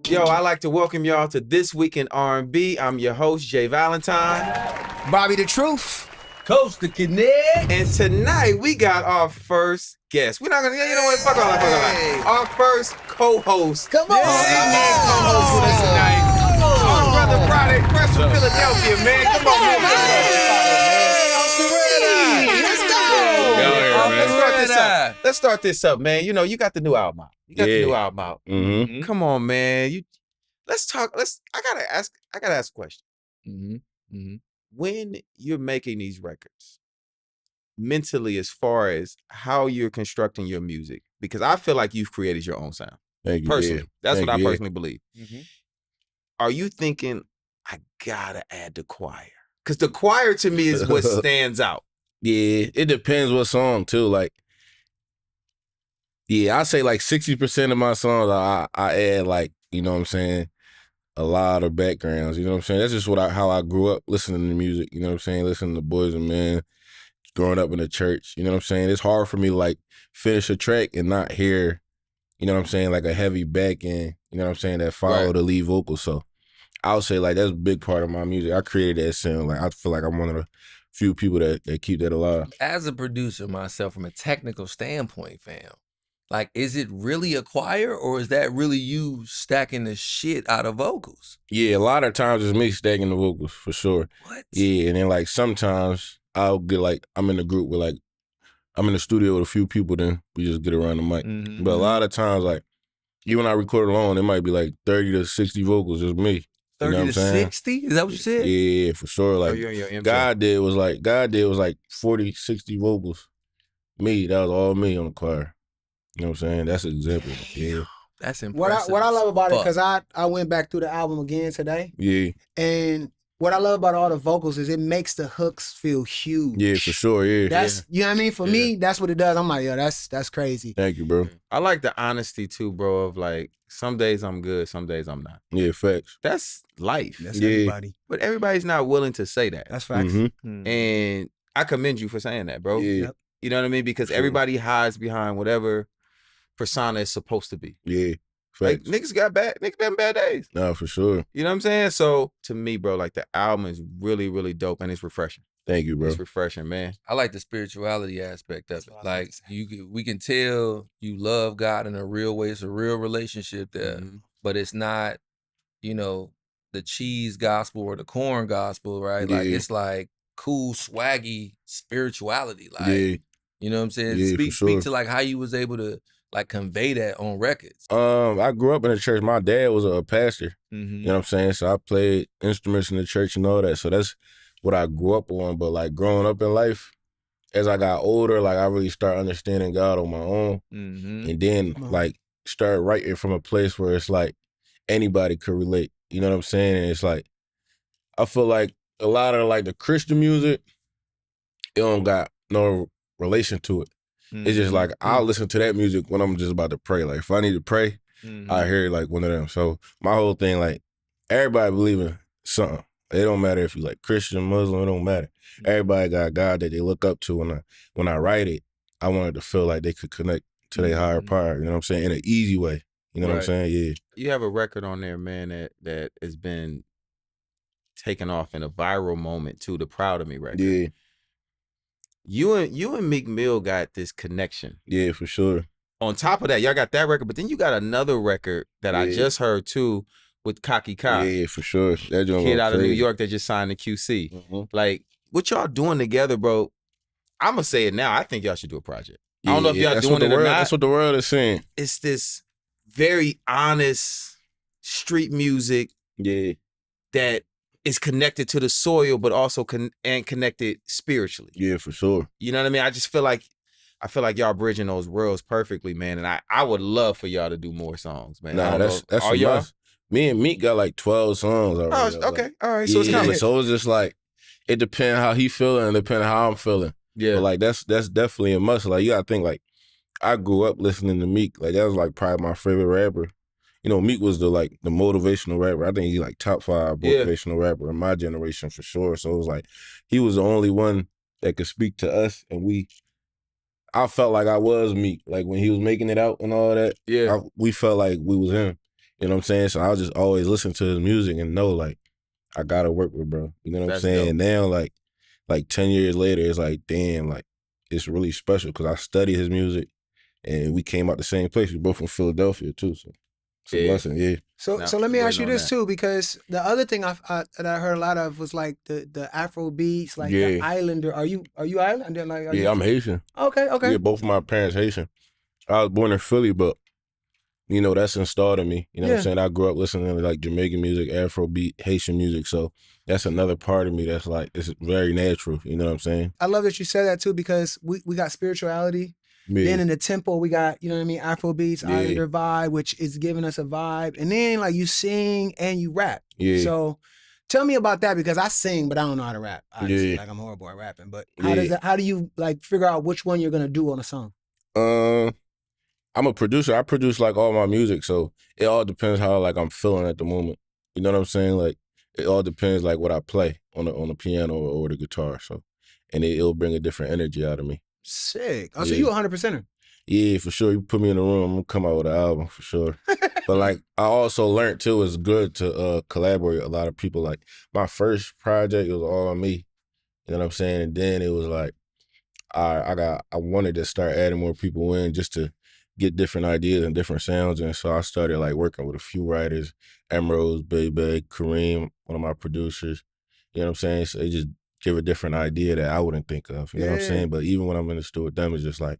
Yo, I'd like to welcome y'all to This Week in R&B. I'm your host, jvalentine. Bobby the Truth. Coach the Connect. And tonight, we got our first guest. We're not going to, you know what, fuck all that. Our first co-host. Come on. Co-host with us tonight. Our brother Friday, fresh from Philadelphia, man. Come on, man. Let's start this up, man. You know, you got the new album out. The new album out. Mm-hmm. Come on, man. Let's talk. I gotta ask a question. Mm-hmm. Mm-hmm. When you're making these records, mentally, as far as how you're constructing your music, because I feel like you've created your own sound. Thank you. Personally, yeah. that's Thank what I you, personally believe. Mm-hmm. Are you thinking I gotta add the choir? Because the choir to me is what stands out. Yeah, it depends what song too. Like, yeah, I say like 60% of my songs I add like, you know what I'm saying, a lot of backgrounds. You know what I'm saying? That's just how I grew up listening to music. You know what I'm saying? Listening to Boys and Men, growing up in the church. You know what I'm saying? It's hard for me to like finish a track and not hear, you know what I'm saying, like a heavy back end. You know what I'm saying? That follow the lead vocal. So I would say like that's a big part of my music. I created that sound. Like I feel like I'm one of the few people that keep that alive. As a producer myself, from a technical standpoint, fam, like, is it really a choir or is that really you stacking the shit out of vocals? Yeah, a lot of times it's me stacking the vocals for sure. What? Yeah, and then like sometimes I'll get like, I'm in a group with like, I'm in the studio with a few people, then we just get around the mic. Mm-hmm. But a lot of times, like, even when I record alone, it might be like 30 to 60 vocals, just me. 30 to 60? Is that what you said? Yeah, for sure. Like, God did was like 40, 60 vocals. Me, that was all me on the choir. You know what I'm saying? That's an example. Yeah. That's impressive. What I love about it, because I went back through the album again today. Yeah. And what I love about all the vocals is it makes the hooks feel huge. Yeah, for sure, yeah. That's, you know what I mean? For me, that's what it does. I'm like, yo, that's crazy. Thank you, bro. I like the honesty too, bro, of like, some days I'm good, some days I'm not. Yeah, facts. That's life. That's everybody. But everybody's not willing to say that. That's facts. Mm-hmm. And I commend you for saying that, bro. Yeah. Yep. You know what I mean? Because everybody hides behind whatever persona is supposed to be. Yeah. Like, Facts. niggas been bad days. No, for sure. You know what I'm saying? So to me, bro, like the album is really, really dope and it's refreshing. Thank you, bro. It's refreshing, man. I like the spirituality aspect of it. Like, we can tell you love God in a real way. It's a real relationship there. Mm-hmm. But it's not, you know, the cheese gospel or the corn gospel, right? Yeah. Like, it's like cool, swaggy spirituality. Like, Yeah. you know what I'm saying? Yeah, for Speak sure. to like how you was able to like convey that on records. I grew up in the church. My dad was a pastor. Mm-hmm. You know what I'm saying? So I played instruments in the church and all that. So that's what I grew up on. But like growing up in life, as I got older, like I really started understanding God on my own. Mm-hmm. And then like start writing from a place where it's like anybody could relate. You know what I'm saying? And it's like, I feel like a lot of like the Christian music, it don't got no relation to it. It's just like, I'll listen to that music when I'm just about to pray. Like, if I need to pray, I hear like one of them. So my whole thing, like, everybody believe in something. It don't matter if you like Christian, Muslim, it don't matter. Everybody got a God that they look up to. When I write it, I wanted to feel like they could connect to their higher power, you know what I'm saying? In an easy way. You know what I'm saying? Yeah. You have a record on there, man, that has been taken off in a viral moment too, the Proud of Me record. Yeah. You and Meek Mill got this connection. Yeah, for sure. On top of that, y'all got that record, but then you got another record that I just heard too with Cocky Kai. Yeah, for sure. That kid out of New York that just signed to QC. Mm-hmm. Like, what y'all doing together, bro? I'm going to say it now. I think y'all should do a project. I don't know if y'all doing it or not. That's what the world is saying. It's this very honest street music that is connected to the soil, but also connected spiritually. Yeah, for sure. You know what I mean? I feel like y'all bridging those worlds perfectly, man. And I would love for y'all to do more songs, man. Nah, that's are y'all? must. Me and Meek got like 12 songs already. Oh, okay. Like, all right. So it's kind of so it's just like, it depends how he feeling and depends how I'm feeling. Yeah. But like that's definitely a must. Like you gotta think like, I grew up listening to Meek. Like that was like probably my favorite rapper. You know, Meek was the motivational rapper. I think he's like top 5 motivational rapper in my generation for sure. So it was like, he was the only one that could speak to us, and I felt like I was Meek. Like when he was making it out and all that, we felt like we was him. You know what I'm saying? So I'll just always listen to his music and know like I gotta work with bro. You know what I'm saying? Dope. Now like 10 years later, it's like, damn, like it's really special because I study his music and we came out the same place. We both from Philadelphia too. So it's a blessing, yeah. So let me ask you this too, because the other thing that I heard a lot of was like the Afro beats, like the Islander. Are you island? Like, I'm Haitian. Okay. Yeah, both of my parents Haitian. I was born in Philly, but you know, that's installed in me. You know what I'm saying? I grew up listening to like Jamaican music, Afrobeat, Haitian music. So that's another part of me that's like, it's very natural. You know what I'm saying? I love that you said that too, because we got spirituality. Yeah. Then in the tempo, we got, you know what I mean, Afrobeats, Islander vibe, which is giving us a vibe. And then like you sing and you rap. Yeah. So tell me about that, because I sing, but I don't know how to rap. Obviously, like I'm horrible at rapping. But how do you like figure out which one you're gonna do on a song? I'm a producer. I produce like all my music, so it all depends how like I'm feeling at the moment. You know what I'm saying? Like it all depends like what I play on the piano or the guitar. So, and it'll bring a different energy out of me. Sick. Oh, so you 100%er? Yeah, for sure. You put me in the room, I'm gonna come out with an album for sure. But like I also learned too, it's good to collaborate with a lot of people. Like my first project, it was all on me. You know what I'm saying? And then it was like I wanted to start adding more people in just to get different ideas and different sounds. And so I started like working with a few writers, Emerald, Baby, Kareem, one of my producers. You know what I'm saying? So they just give a different idea that I wouldn't think of. You know what I'm saying? But even when I'm in the studio with them, it's just like,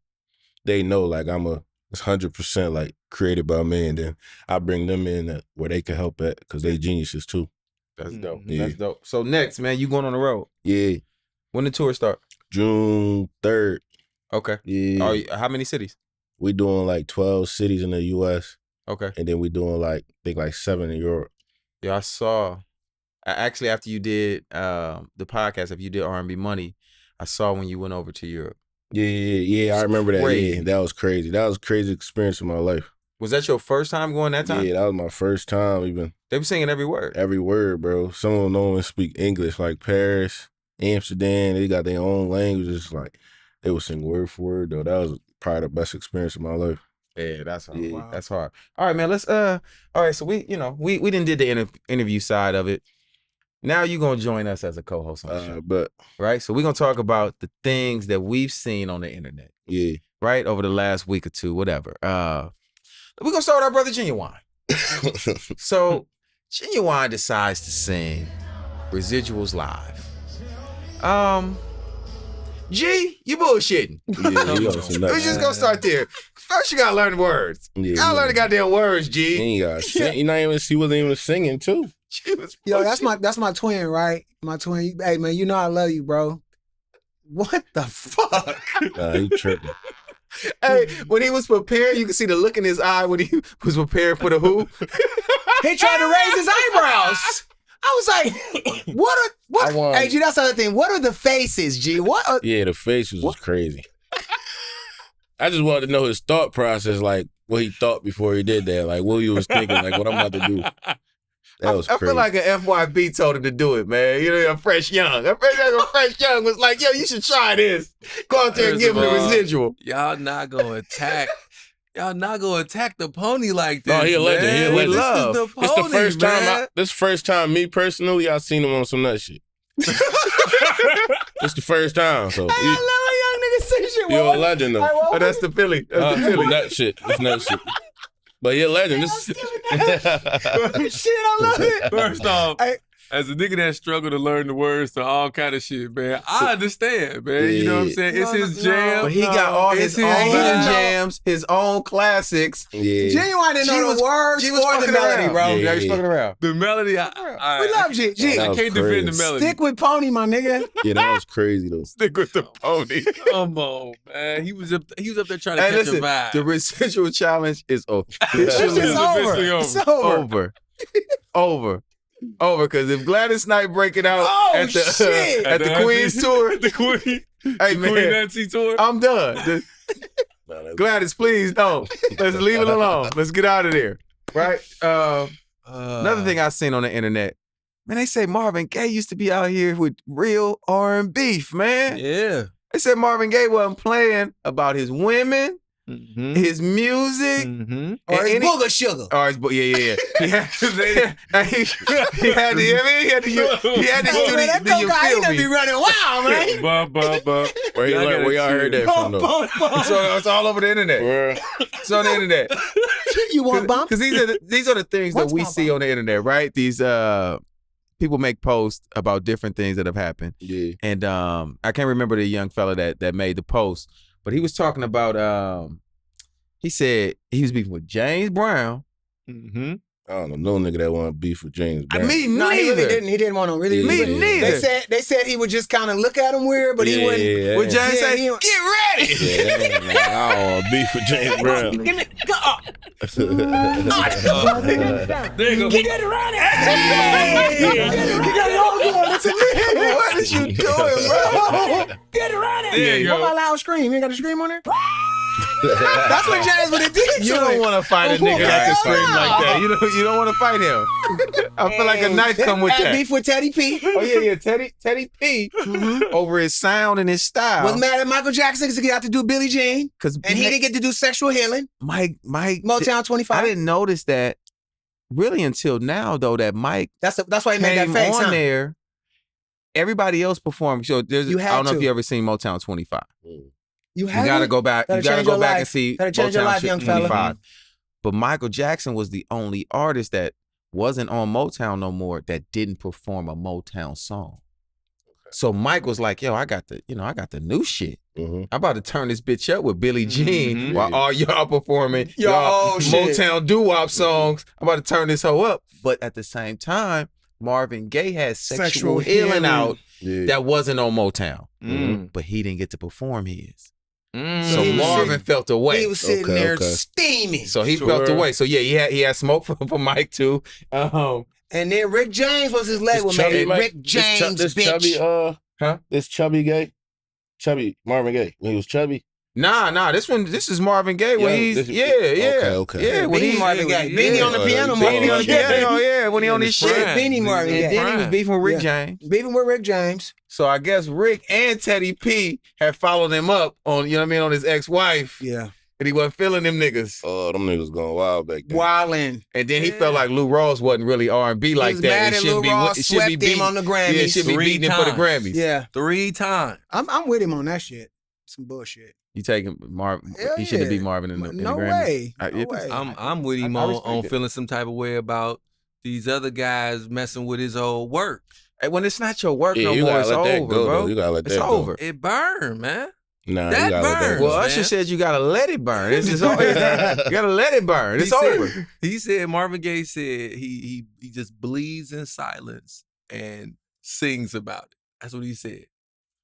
they know like it's 100% like created by me, and then I bring them in where they can help at because they geniuses too. That's dope. Yeah. That's dope. So next, man, you going on the road? Yeah. When the tour start? June 3rd. Okay. Yeah. How many cities? We doing like 12 cities in the U.S. Okay. And then we doing like, I think like 7 in Europe. Yeah, I saw. Actually, after you did the podcast, if you did R&B Money, I saw when you went over to Europe. Yeah. I remember that. Yeah, that was crazy. That was a crazy experience in my life. Was that your first time going that time? Yeah, that was my first time even. They were singing every word. Every word, bro. Some of them don't even speak English, like Paris, Amsterdam. They got their own languages. Like, they would sing word for word, though. That was probably the best experience of my life. Yeah, that's hard. Wow. That's hard. All right, man, let's, all right, so we didn't did the interview side of it. Now you're going to join us as a co-host on the show. But right? So we're going to talk about the things that we've seen on the internet. Yeah. Right? Over the last week or two, whatever. We're going to start with our brother Genuine. So Genuine decides to sing Residuals live. G, you bullshitting. Yeah, we're just going to start there. First, you got to learn the words. You got to learn the goddamn words, G. He wasn't even singing, too. Yo, that's my twin, right? My twin. Hey, man, you know I love you, bro. What the fuck? Nah, he tripping. Hey, when he was prepared, you could see the look in his eye when he was prepared for the who. He tried to raise his eyebrows. I was like, what? Hey, G, that's the other thing. What are the faces, G? Yeah, the faces was crazy. I just wanted to know his thought process, like what he thought before he did that, like what he was thinking, like what I'm about to do. That was crazy. I feel like an FYB told him to do it, man. You know, a Fresh Young. A Fresh Young was like, yo, you should try this. Go out there and give him the residual. Y'all not gonna attack the pony like this. No, he a legend. Man. He a legend. This is the pony, It's the first man. time. This first time, me personally, I seen him on some nut shit. It's the first time. So I love a young nigga say shit. You're a legend though. Oh, that's the Philly. That's the Philly. Nut shit. It's nut shit. But you're a legend. Shit, I love it. First off, as a nigga that struggled to learn the words to all kind of shit, man, I understand, man. You know what I'm saying? It's his jam. But he got all his own jams, his own classics. Yeah. Genuine didn't know the words or the melody, bro. Yeah, he's fucking around. The melody, we love G. I can't defend the melody. Stick with Pony, my nigga. Yeah, that was crazy though. Stick with the pony. Come on, man. He was up there trying to catch a vibe. The residual challenge is officially over. Over, because if Gladys Knight break it out at the Queen's tour, the Queen, hey man, Queen Nancy tour, I'm done. Gladys, please don't. Let's leave it alone. Let's get out of there. Right. Another thing I seen on the internet, man, they say Marvin Gaye used to be out here with real R&B beef, man. Yeah. They said Marvin Gaye wasn't playing about his women, his music, or his booger sugar. Or his yeah. He had to, that cocaine be running wild, man. Where y'all heard that from, though? So it's all over the internet. It's on the internet. You want bump? Because these are the things that we see on the internet, right? These people make posts about different things that have happened. Yeah. And I can't remember the young fella that made the post, but he was talking about he said he was beefing with James Brown. I don't know no nigga that want to beef with James Brown. Me No, neither. He didn't want to really. Me neither. They said he would just kind of look at him weird, but he wouldn't. Yeah. Would James say, he- "Get ready"? Yeah, I don't want to beef with James Brown. Give me, go up. There you go. Get it around it. You got it all going. That's a What is you doing, bro? Get it around it. There you go. What about loud scream? You ain't got a scream on there? That's what James would have did. You don't want to fight a nigga that can scream like that. You don't want to fight him. I feel like a knife come with Had that. beef with Teddy P. Oh yeah. Teddy P over his sound and his style. Was mad at Michael Jackson because he got to do Billie Jean, Because and he didn't get to do Sexual Healing. Mike. Motown 25. I didn't notice that really until now though. That Mike That's why he made that came face. on Huh? there. Everybody else performed. So there's. You I had don't know to. if you ever seen Motown 25. You You gotta go back. That'll You gotta change go your back life. and see That'll change your Motown life, young fella. 25. But Michael Jackson was the only artist that wasn't on Motown no more that didn't perform a Motown song. So Mike was like, "Yo, I got the new shit. I'm about to turn this bitch up with Billie Jean while all y'all performing y'all Motown doo-wop songs. I'm about to turn this hoe up." But at the same time, Marvin Gaye had Sexual Healing out that wasn't on Motown. But he didn't get to perform his. So Marvin felt away. He was sitting there steaming. So he felt away. So yeah, he had smoke for Mike too. And then Rick James was his label mate. Rick James, this bitch. chubby, this chubby gay, Marvin Gaye when he was chubby. Nah. This is Marvin Gaye when he's Okay. Yeah, when Beanie Marvin Gaye. Beanie on the piano. Beanie Marvin on the Gaye. piano, yeah, when he on his shit. Beanie Marvin And Gaye. then he was beefing with Rick James. Beefing with Rick James. So I guess Rick and Teddy P had followed him up on, on his ex-wife. Yeah. And he wasn't feeling them niggas. Oh, them niggas going wild back then. Wildin'. And then he felt like Lou Rawls wasn't really R&B like that. Mad at Lou Rawls swept him on the Grammys. Yeah, it should be beating him for the Grammys. Yeah. 3 times. I'm with him on that shit. Some bullshit. You taking Marvin? Hell He should have yeah. beat Marvin in the No Grammys. way. No way. I'm with him I respect on it. feeling some type of way about these other guys messing with his old work. Hey, when it's not your work Yeah, no you more, gotta it's let that over, go, bro. though. You gotta let It's that go. over. It burned, man. Nah, That you gotta let that burns. go. Well, Usher man. said you gotta let it burn. It's just over. You gotta let it burn. It's over. He said Marvin Gaye said he just bleeds in silence and sings about it. That's what he said.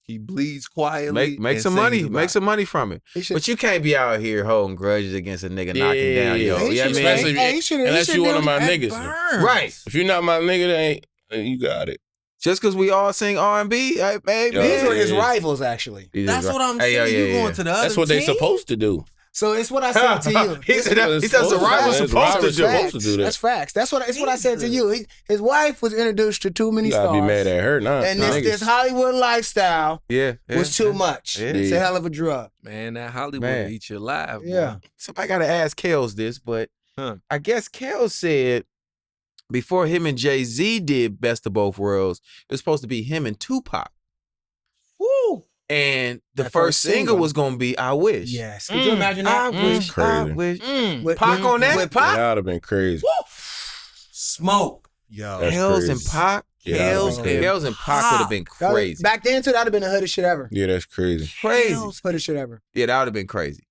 He bleeds quietly. Make and some sings money. about Make it. some money from it. He should- But you can't be out here holding grudges against a nigga knocking Yeah, down yo. yeah. You know what I mean? Especially- He should Unless you one of my That niggas. burns. Right. If you're not my nigga, you got it. Just because we all sing R&B, baby. Yo, These were his Yeah. rivals, actually. That's what I'm saying. You going to the other That's what they team? supposed to do. So it's what I said to you. He said the rival's That's supposed to do. supposed to do that. That's facts. It's what I said to you. His wife was introduced to too many You gotta stars. be mad at her, nah. And nah. this Hollywood lifestyle Yeah. was too much. Yeah. It's a hell of a drug. Man, that Hollywood Man. eat you alive. boy. Yeah. Somebody got to ask Kels this, but Huh. I guess Kels said before him and Jay-Z did Best of Both Worlds, it was supposed to be him and Tupac. Woo. And the That first first single single. was going to be I Wish. Yes. Could you imagine I that? wish, I Crazy. wish. With Pac on that? With Pac? That would have been crazy. Smoke. Yo. That's Kels crazy. and Pac. Yeah, that Kels would've been and Pac would have been crazy. Back then, too, that would have been the hoodest shit ever. Yeah, that's crazy. Crazy. Hoodest shit ever. Yeah, that would have been crazy.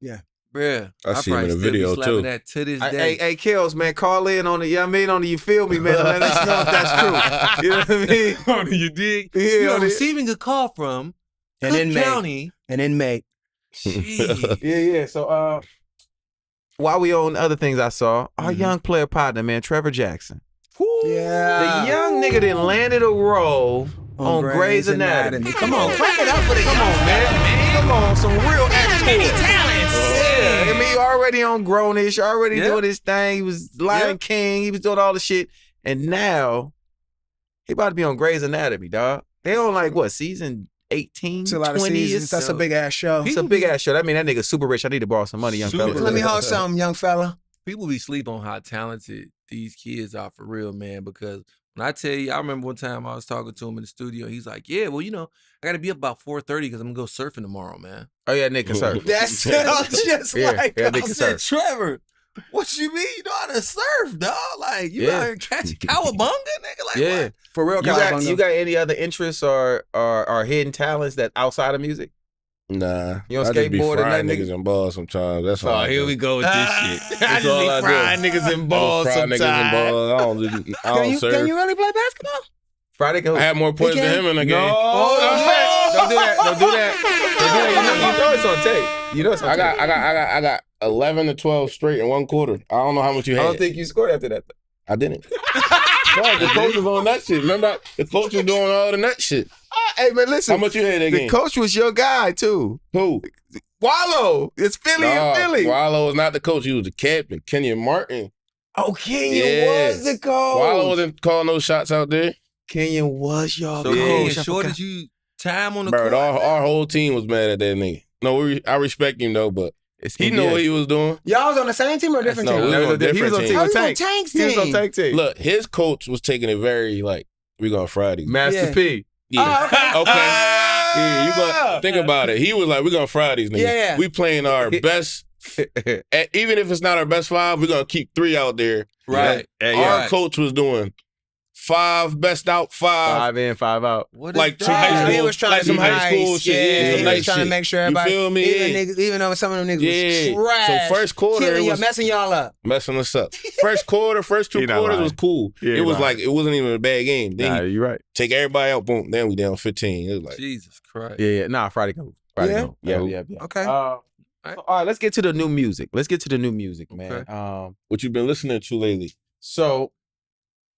Bruh. I seen him probably in the still be video, slapping too. that to this day. Hey, Kels, man, call in on the, you know what I mean? On the You Feel Me, man. Let us know if that's true. You know what I mean? You dig? Yeah, You know, on the- receiving a call from An Cook inmate. County. An inmate. Jeez. Yeah. So, while we on other things I saw, our young player partner, man, Trevor Jackson. Yeah. The young nigga that landed a role on Grey's Anatomy. Come on, clap it up for the Come on, man. Come on, some real acting talents. Yeah, I mean, he already on Grownish, already Yeah. doing his thing. He was Lion Yeah. King, he was doing all the shit. And now, he about to be on Grey's Anatomy, dog. They on like, what, season 18, It's a lot 20 of seasons. years. That's a big ass show. It's a big ass show. I mean, that nigga super rich. I need to borrow some money, young fella. Let me hold something, young fella. People be sleep on how talented these kids are for real, man. Because when I tell you, I remember one time I was talking to him in the studio. He's like, "Yeah, well, you know, I got to be up about 4:30 because I'm gonna go surfing tomorrow, man." Oh yeah, Nick can surf. That sounds just like yeah, us. Nick I can said, surf. Trevor, what you mean you know how to surf, dog? Like you out here catching cowabunga, nigga? Like Yeah, what? For real, you got any other interests or hidden talents that outside of music? Nah, You don't I just be skateboard or frying nothing, niggas in balls sometimes. That's all. I here do. we go with this shit. I That's just all be I do. frying niggas in balls Fry sometimes. niggas in balls. I don't serve. Can you really play basketball? Friday go. I had more points than him in the game. Don't do that. You know it's on tape. You know it's on tape. I got 11 to 12 straight in one quarter. I don't know how much you had. I don't think you scored after that. I didn't. No, the coach was on that shit. Remember, the coach was doing all the nut shit. Hey man, listen. How much you had that The game? coach was your guy too. Who? Wallow. It's Philly and Philly. Wallow was not the coach. He was the captain. Kenyon Martin. Oh, Kenyon was the coach. Wallow wasn't calling no shots out there. Kenyon was your So coach. Kenyon shorted you time on the Bro, court. our whole team was mad at that nigga. No, I respect him though, but he know what he was doing. Y'all was on the same team or different No, team? we was on He was different on teams. team Oh, with he was on Tank. Tank's He was on team. Tank team. Look, his coach was taking it very like, we going Friday. Master Yeah. P. Yeah. Oh, Okay. Yeah, you gonna think about it. He was like, we're gonna fry these niggas. Yeah. We playing our best. Even if it's not our best five, we're gonna keep 3 out there. Right. Our coach was doing 5 best out, 5 5 in, 5 out. What like is some that? high school, He was trying like to some be high school nice. shit. Yeah, some he nice was trying to shit. make sure everybody. You feel me? Even though some of them niggas Yeah. was trash. So first quarter, killing it you, was messing y'all up. messing us up. First quarter, first 2 He not quarters lying. was cool. He ain't It was lying. like, it wasn't even a bad game. Then Nah, you you're right. take everybody out, boom, then we down 15. It was like, Jesus Christ. Yeah. Nah, Friday go. Friday Yeah? go. Yeah. Okay. So, all right, let's get to the new music. Man. Okay. what you been listening to lately? So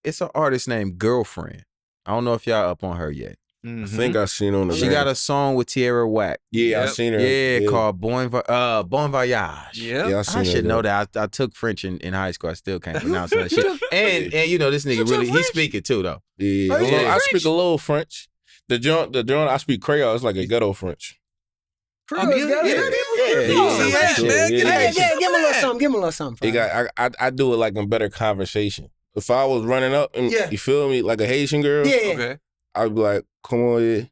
it's an artist named Girlfriend. I don't know if y'all up on her yet. I think I seen on the She got a song with Tierra Whack. Yeah, I Yep. seen her. Yeah, called Bon Voyage. Yeah. Yeah, I seen I her. should know that. I took French in high school. I still can't pronounce that shit. And you know this nigga really he speak it too though. Yeah, Oh, you speak I French? speak a little French. The joint I speak Creole. It's like a ghetto French. Creole is good. yeah. Yeah. Yeah, French, man. yeah, Give me yeah. a little something. Give me a little something. It got, I do it like in better conversation. If I was running up and Yeah. you feel me, like a Haitian girl, Yeah. Okay. I'd be like, come on here.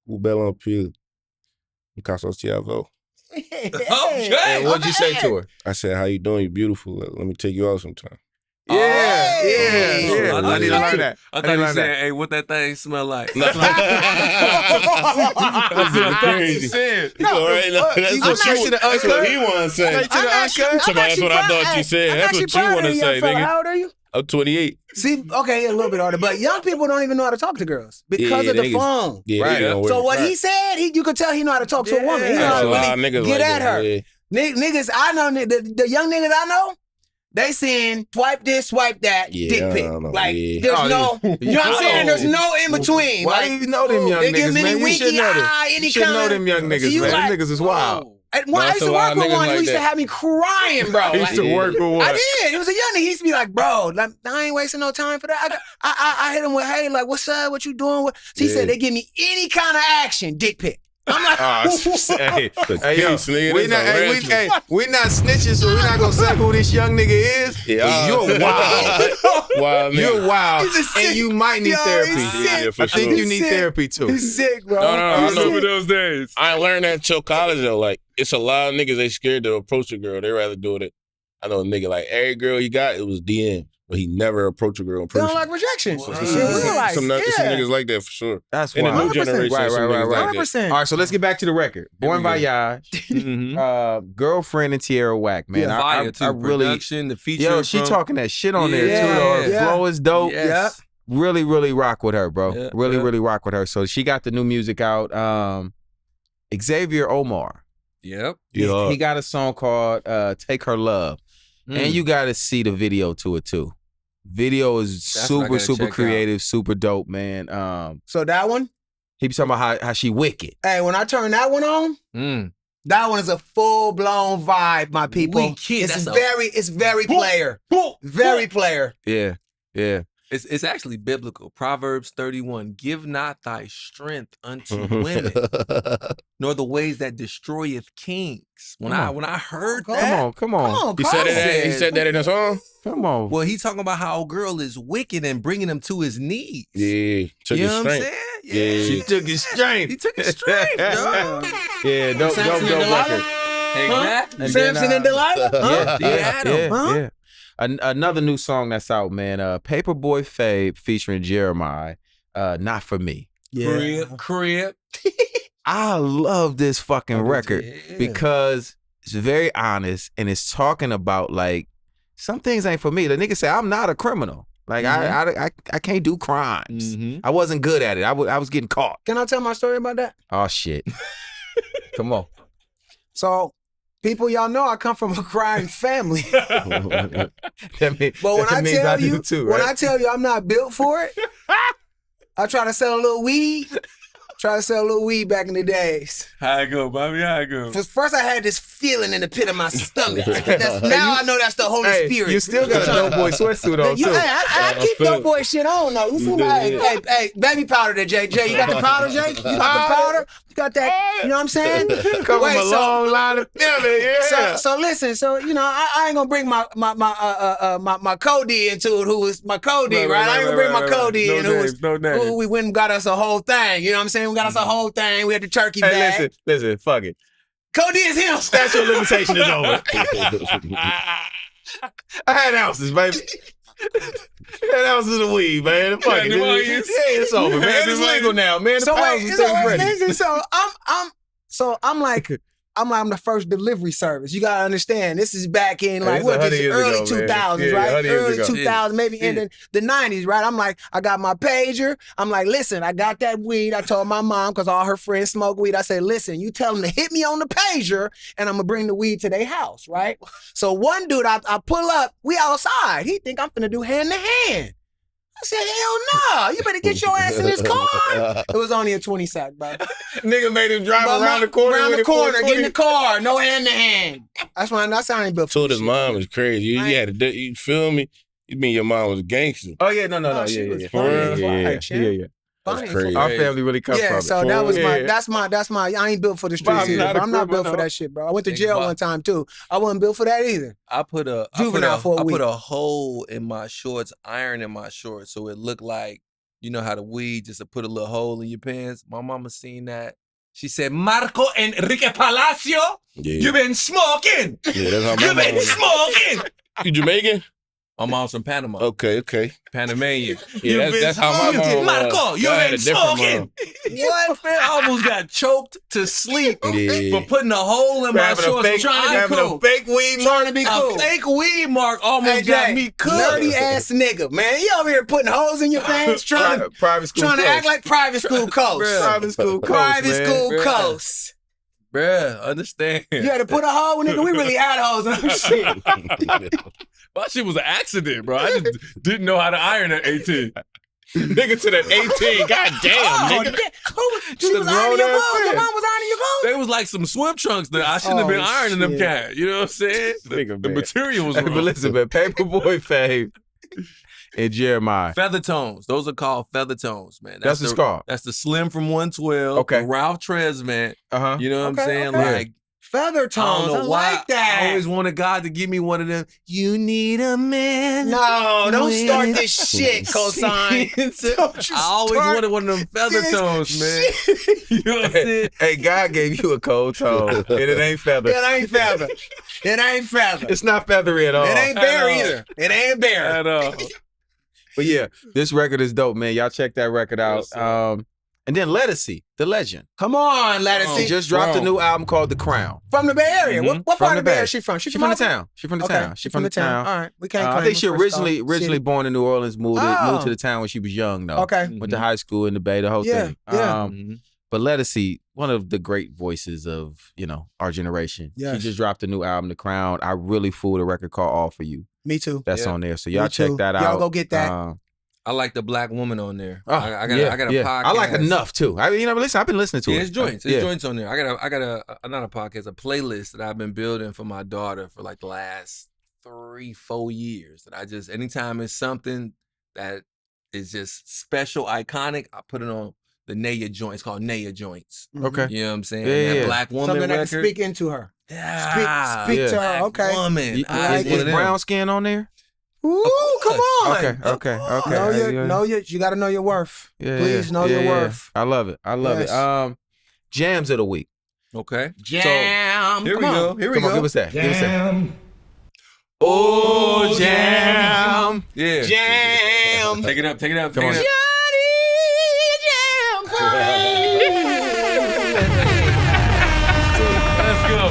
Ou belle en pile. Casso Tiavo. Okay. And what'd you say to her? I said, how you doing? You beautiful. Let me take you out sometime. Yeah. Hey. I need to learn that. I I thought need to you learn said, that. hey, what that thing smell like? That's what he want to say. That's what I thought you said. That's what you want to say, nigga. How old are you? I'm 28. See, okay, a little bit older, but young people don't even know how to talk to girls because Yeah, of the niggas- phone. Yeah, Right. they don't So work. what he said, you could tell he know how to talk to a woman. He know There's how a to lot of really niggas get like at that, her. yeah. Niggas, I know the young niggas I know, they saying swipe this, swipe that, Yeah, dick I pic. don't know, Like yeah. there's Oh, no, you know what I'm saying? There's no in between. Why Like do you know them young they give niggas, me man? You winky should know them. eye, any You should know kind them young niggas, you man. like- Them niggas is wild. And when I That's used to a lot work of with niggas one who like used to that. have me crying, bro. He used to Like, work with I what? did. It was a young nigga. He used to be like, bro, like, I ain't wasting no time for that. I hit him with, hey, like, what's up? What you doing? So he Yeah. said they give me any kind of action, dick pic. I'm like, Hey, yo, Peace, nigga. we That's not, hey, harassment. we not snitching, so we're not gonna say who this young nigga is. Yeah. You're wild. Wild nigga. You're wild, He's a sick- and you might need Yo, therapy. he's sick. Yeah, for I think sure. you need Sick. therapy too. he's sick, bro. No, I He's know. sick. those days. I learned that till college though. Like it's a lot of niggas they scared to approach a girl. They rather do it. I know a nigga like every girl he got it was DM, but he never approached a girl in They person. don't like rejection. So In some real life, some yeah. niggas like that for sure. That's In the new wild. 100%. generation, Right, some right, niggas right, like that. 100%. All right, so let's get back to the record. Here Bon we go. Voyage, Mm-hmm. Girlfriend and Tierra Whack, man. Yeah. Fire too. I really, Production, the feature. yo, she talking that shit on there Yeah, too. Though. Her yeah. flow is dope. Yes. Really, really rock with her, bro. Yeah, really, yeah. really rock with her. So she got the new music out. Xavier Omar. Yep. Yeah. He got a song called Take Her Love. And you got to see the video to it too. Video is That's what I gotta super check out. creative, super dope, man. So that one, He be talking about how she wicked. hey, when I turn that one on, Mm. that one is a full blown vibe, my people. We kid, It's that's a- very player. Very player. Yeah, yeah. It's actually biblical. Proverbs 31, give not thy strength unto women, nor the ways that destroyeth kings. When I heard that. Come on. He said that in a song? Come on. Well, he's talking about how a girl is wicked and bringing him to his knees. Yeah. You know what I'm saying? Yeah. She took his strength. He took his strength, dog. Yeah, dope record. Exactly. Samson and Delilah? Yeah. Another new song that's out, man. Paperboy Fabe featuring Jeremiah. Not For Me. Yeah. Crib. I love this fucking record because it's very honest and it's talking about like some things ain't for me. The nigga say I'm not a criminal. Like I can't do crimes. I wasn't good at it. I was getting caught. Can I tell my story about that? Oh shit. Come on. So, people, y'all know I come from a crime family. But when I tell you I'm not built for it, I try to sell a little weed. Back in the days. How it go, Bobby? How it go? First, I had this feeling in the pit of my stomach. Now I know that's the Holy Spirit. You still got a Dope Boy sweatsuit on, too. I keep Dope Boy shit on, though. You see hey, baby powder there, Jay. Jay, you got the powder, Jay? You got the powder? You got that? You know what I'm saying? Come from a long line of feeling, yeah. So listen, I ain't gonna bring my Cody into it, who is my Cody, right? I ain't gonna bring my Cody in, who we went and got us a whole thing. You know what I'm saying? We got us a whole thing. We had the turkey bag. Listen, fuck it. Cody is him. Statute of limitation is over. I had ounces, baby. I had ounces of weed, man. Fuck it. It's over, man. It's legal now, man. I'm the first delivery service. You gotta understand. This is back in like early 2000s, right? Early 2000s, maybe in the 90s, right? I'm like, I got my pager. I'm like, listen, I got that weed. I told my mom because all her friends smoke weed. I said, listen, you tell them to hit me on the pager, and I'm gonna bring the weed to their house, right? So one dude, I pull up. We outside. He think I'm finna do hand to hand. I said, hell no, you better get your ass in this car. It was only a 20 sack, bro. Nigga made him drive around the corner. Get in the car, no hand to hand. That's why I ain't built for told his mom was crazy. You had to, you feel me? You mean your mom was a gangster? Oh yeah, no. Yeah. That's crazy. Our family really comes from it. So that was that's my. I ain't built for the streets either. I'm not built for that shit, bro. I went to jail one time too. I wasn't built for that either. I put a hole in my shorts, iron in my shorts, so it looked like, you know how the weed just to put a little hole in your pants. My mama seen that. She said, Marco Enrique Palacio, you been smoking. Yeah, that's how my mom been smoking. You Jamaican? My mom's from Panama. Okay. Panamanian. Yeah, that's how my mom Marco, you been smoking. What, man? I almost got choked to sleep for putting a hole in my shorts. Trying to be cool. A fake weed mark. Trying to be cool. A fake weed mark almost got me cooked. Nerdy ass nigga, man. You over here putting holes in your pants, trying to act like private school coast. Private school coast. Bruh, understand. You had to put a hole, nigga. We really had holes in our shit. My shit was an accident, bro. I just didn't know how to iron at 18. Nigga to that 18. God damn, nigga. She was ironing your clothes. Your mom was ironing your clothes? They was like some swim trunks that I shouldn't have been ironing them cat. You know what I'm saying? The material was wrong. But listen, man, Paperboy Fabe and Jeremiah. Feather tones. Those are called feather tones, man. That's the scar. That's the Slim from 112. Okay. The Ralph Trez, man. Uh-huh. You know what I'm saying? Okay. Like, feather tones. I like that. I always wanted God to give me one of them. You need a man. No, don't start this shit, cosign. I always wanted one of them feather tones, man. You know what I'm saying? Hey, God gave you a cold tone, and it ain't feather. It ain't feather. It's not feathery at all. It ain't bear either. It ain't bear at all. But yeah, this record is dope, man. Y'all check that record out. And then Lettucey, the legend. Come on, Lettucey. Just dropped a new album called The Crown. From the Bay Area. What part of the Bay Area is she from? She's from the town. She's from the town. She's from the town. All right. We can't I think she originally born in New Orleans, moved to the town when she was young, though. Okay. Went to high school in the Bay, the whole thing. Yeah. But Lettucey, one of the great voices of, our generation. Yes. She just dropped a new album, The Crown. I really fooled a record called All For You. Me too. That's on there. So y'all check that out. Y'all go get that. I like the black woman on there. I got a podcast. I like Enough too. Listen, I've been listening to it. It's joints. It's joints on there. I got a not a podcast, a playlist that I've been building for my daughter for like the last 3-4 years. That I just anytime it's something that is just special, iconic. I put it on the Naya joint. It's called Naya Joints. Okay. You know what I'm saying? Yeah, that Black Woman Something record. that can speak into her. Yeah. Speak to her. Okay. Woman. Is brown skin on there? Ooh, come on. Okay. You got to know your worth. Yeah, Please know your worth. I love it. It. Jams of the week. Okay. Jam. Here we go. Come on, give us that. Oh, jam. Yeah. Jam. Take it up. Come on. Johnny, jam for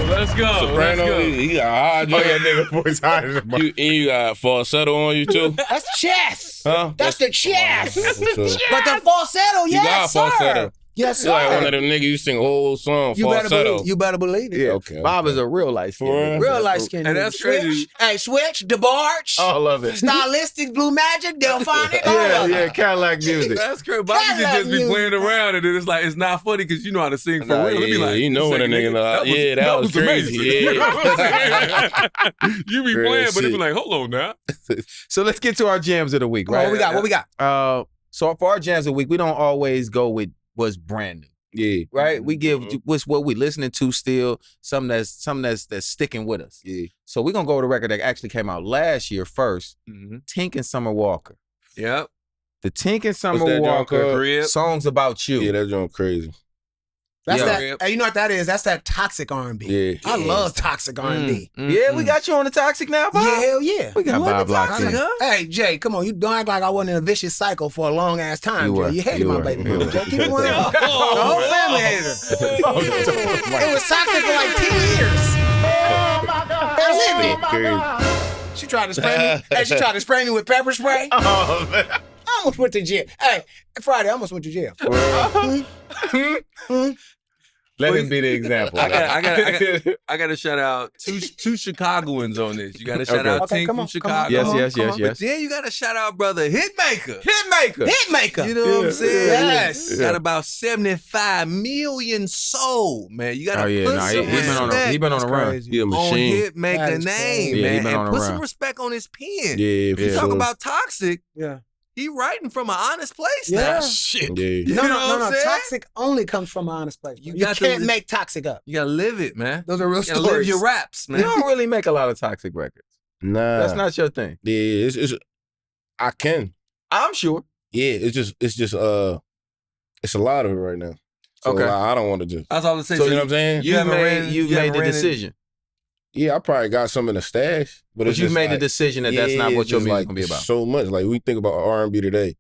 Let's go. Soprano, he got hard. Oh yeah, nigga, voice higher. You got falsetto on you too? That's the chest. Huh? That's the chest. What's up? But the falsetto, You yes, got sir. falsetto. Yes, You're like one sir. of them niggas you sing a whole song You falsetto. better believe it. Yeah, Okay. Bob is a real light skin. Real light skin. And that's crazy. Switch, DeBarge, Oh, I love it. Stylistic, Blue Magic, Delphonic, all of it. Cadillac music. That's crazy. Bobby can just be playing around, and then it's like it's not funny because you know how to sing for real. It'd be like, you know what a nigga know. That was crazy. Amazing. Yeah. You be Real playing, but it'd be shit. like, hold on now. So let's get to our jams of the week, right? What we got? So for our jams of the week, we don't always go with what's brand new. Yeah. Right? We give what's what we listening to still, something that's sticking with us. Yeah. So we're gonna go with a record that actually came out last year first. Tink and Summer Walker. Yep. The Tink and Summer What's that joint Walker called? songs about you. Yeah, that joint crazy. That's Yeah. that. Hey, you know what that is? That's that toxic R&B. Yeah. I love toxic R&B. Yeah, we got you on the toxic now, Bob. Yeah, hell yeah. We got Bob locked in. Hey, Jay, come on. You don't act like I wasn't in a vicious cycle for a long ass time, You Jay. were. You hated You my were. baby You mama, were. Jay. Keep it 100. The whole family hated her. It was toxic for like 10 years. I lived it. Crazy. She tried to spray me. Hey, she tried to spray me with pepper spray. Oh, man. I almost went to jail. Hey, Friday, I almost went to jail. Let him be the example. I got to shout out two Chicagoans on this. You got to shout out Okay, Tink come from on, Chicago. Yes. But then you got to shout out brother Hitmaker. Hitmaker. You know what I'm saying? Yes. Got about 75 million sold, man. You got to put some respect he been on a run. He a on machine. Hitmaker name, Yeah, he man. been on And a put some run. respect on his pen. Yeah, for You talk sure. about toxic. Yeah. He writing from an honest place Yeah. now. Shit. Yeah. You know what I'm No. saying? Toxic only comes from an honest place. You got can't to- make toxic up. You gotta live it, man. Those are real You gotta stories. live your raps, man. You don't really make a lot of toxic records. Nah. That's not your thing. Yeah, it's I can. I'm sure. Yeah, it's just it's a lot of it right now. So Okay. I don't want to just. That's all I'm saying. So you know what I'm saying? You've made you the haven't ran decision. Yeah, I probably got some in the stash, But it's you've just made the like- decision that that's not yeah, what it's your just music's like gonna be about. So much. Like we think about R&B today,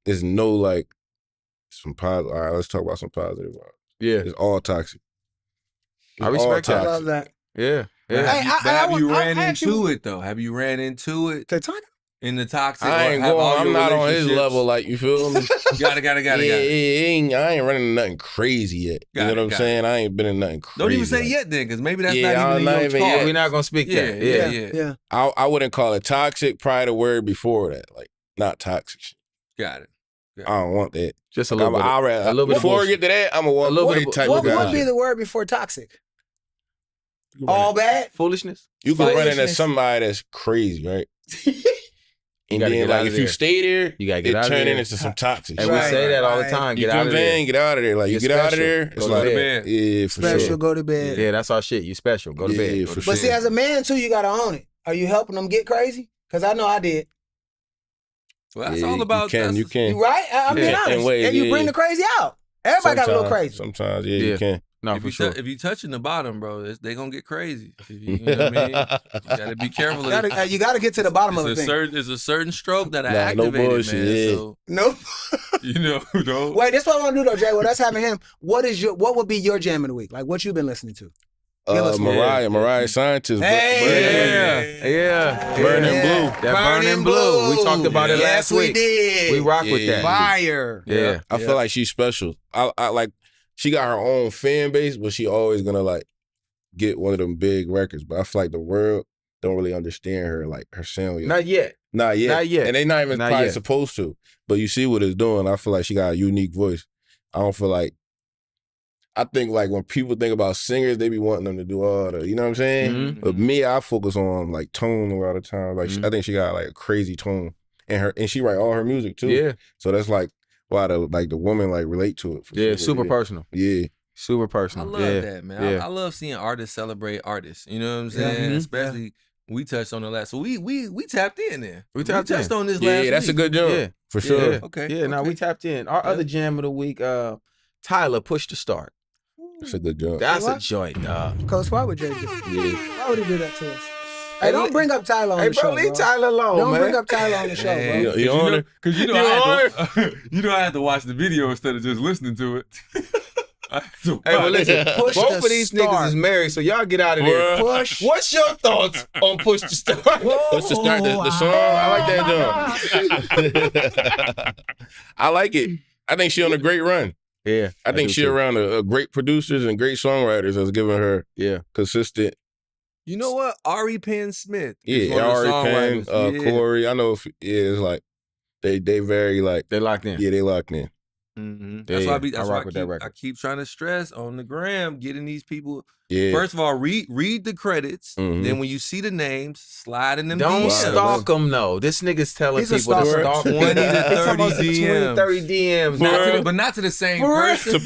there's no like some positive. All right, let's talk about some positive. Yeah. It's all toxic. It's I respect all that. I toxic. love that. Yeah. But Yeah. have you I ran actually- into it though? Have you ran into it To talk. in the toxic? I or ain't have going. all I'm your not on his relationships- level. Like you feel me? Got it. I ain't running nothing crazy yet. Got You know it, what I'm got saying? I ain't been in nothing crazy. Don't even say like- yet then, because maybe that's Yeah, not even not in your even card. yet. We're not gonna speak that. Yeah. Yeah. I wouldn't call it toxic. Probably the word before that, like not toxic shit. Got it. I don't want that. Just a little bit. A little bit of before we bullshit. get to that, I'm a walk little away bit of- type What of guy. would be the word before toxic? All bad? Foolishness. You can run into Foolishness. somebody that's crazy, right? And gotta then get out like of if you there. stay there, You gotta get out it of turn there. into some toxic And shit. we Right, say that all the right. time. You Get know out what of I'm there. saying? Get out of there. Like you You're get out of special. there, Go it's to like bed. yeah, for Special, sure. go to bed. Yeah, that's our shit. You special. Go to bed. Yeah, Go for to sure. But see, as a man too, you gotta own it. Are you helping them get crazy? Because I know I did. Well, that's Yeah, all about. You can. You right? I'm being Yeah, honest. in ways, and you bring yeah. the crazy out. Everybody got a little crazy. Sometimes, yeah, Yeah. you can. No, If for you sure. if you touching the bottom, bro, they gonna get crazy. If you know what I mean? You gotta be careful. You gotta get to the bottom of the thing. There's a certain stroke that I Nah, no activated, bullshit, man. yeah. So Nope. you know, don't. Wait, this is what I want to do though, Jay. Well, that's having him. What would be your jam of the week? Like what you been listening to? Give us one. Mariah Scientist. Hey! Yeah. Burning Yeah. Blue. That Burning Blue. We talked about it Yes, last week. we did. We rock with Yeah. that. Fire. Yeah. I feel like she's special. I like she got her own fan base, but she always gonna like get one of them big records. But I feel like the world don't really understand her, like her sound yet. Not yet. Not yet. Not yet. And they not even Not probably yet. supposed to. But you see what it's doing. I feel like she got a unique voice. I don't feel like I think like when people think about singers, they be wanting them to do all the, you know what I'm saying? Mhm. But me, I focus on like tone a lot of times. Like I think she got like a crazy tone. and she write all her music too. Yeah. So that's like why the women like relate to it. Yeah, super personal. Yeah. Super personal. I love that, man. I love seeing artists celebrate artists. You know what I'm saying? Especially we touched on the last. So we tapped in there. We touched on this last week. Yeah, that's a good job. Yeah. For sure. Okay. Yeah, now we tapped in. Our other jam of the week, Tyler, Push to Start. That's a good job. That's a joint, dog. Coach, why would Jay do? Yeah. Why would he do that to us? Hey, don't bring up Tyler on the show. Leave Tyler alone, don't man. bring up Tyler on the show, bro. You on it? Because I had to watch the video instead of just listening to it. Hey, well, listen, both of these niggas is married, so y'all get out of there. Push. What's your thoughts on Push to Start? Push to Start the song. I like that job. I like it. I think she on a great run. Yeah. I think she around a great producers and great songwriters that's giving her consistent. You know what? Ari Penn Smith. Yeah, Ari Penn, Corey. I know it's like they very like they locked in. Yeah, they locked in. Mm-hmm. That's why I keep trying to stress on the gram, getting these people. Yeah. First of all, read the credits. Mm-hmm. Then when you see the names, slide in them. Don't DMs. stalk them, though. This nigga's telling people to stalk 20 to 30 DMs. 30 DMs. But not to the same person.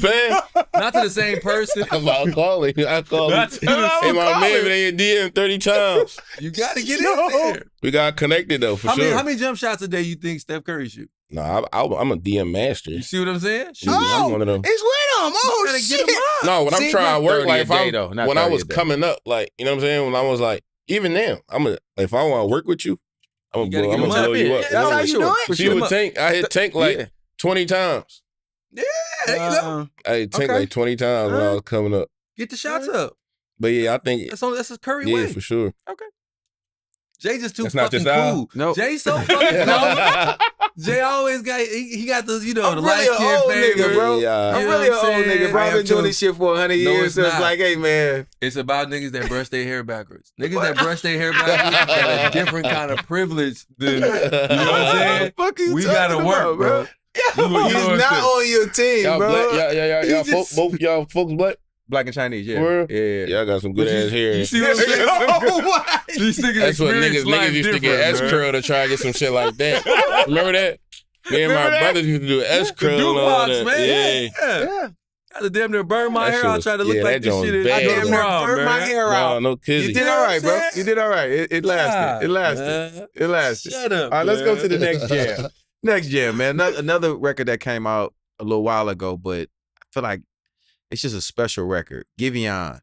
Not to the same person. I'll call him. Hey, my man, but they DM 30 times. You got to get in there. We got connected, though, for sure. How many jump shots a day you think Steph Curry shoot? No, I'm a DM master. You see what I'm saying? I'm one of them. It's with him. Oh, shit. No, when I'm trying to work, like when I was coming up, like, you know what I'm saying? When I was like, even now, if I want to work with you, I'm gonna blow you up. That's how you do it? See with Tink, I hit Tink like 20 times. Yeah, there you go. I hit Tink like 20 times when I was coming up. Get the shots up. But yeah, I think that's a Curry way. Yeah, for sure. Okay. Jay just too That's fucking cool. No. Jay so fucking cool. Jay always got he got the the light skin nigga, bro. I'm really an old nigga, bro. I've been doing this shit for 100 years. So it's like, hey, man. It's about niggas that brush their hair backwards. Niggas that brush their hair backwards got a different kind of privilege than, you know what I'm saying? We gotta work, bro. He's not on your team, y'all bro. Black, both y'all folks black? Black and Chinese, yeah. Word? Yeah. I got some good ass hair. You see what I'm saying? These niggas That's what niggas used to get S-curl to try to get some shit like that. Remember that? Me and my brothers used to do S-curl and all that. Man. Yeah. I had to damn near burn my hair out trying to look like this shit. I damn near burned my hair out. No kidding. You did all right, bro. You did all right. It lasted. It lasted. Shut up. All right, let's go to the next jam. Next jam, man. Another record that came out a little while ago, but I feel like it's just a special record. Giveon,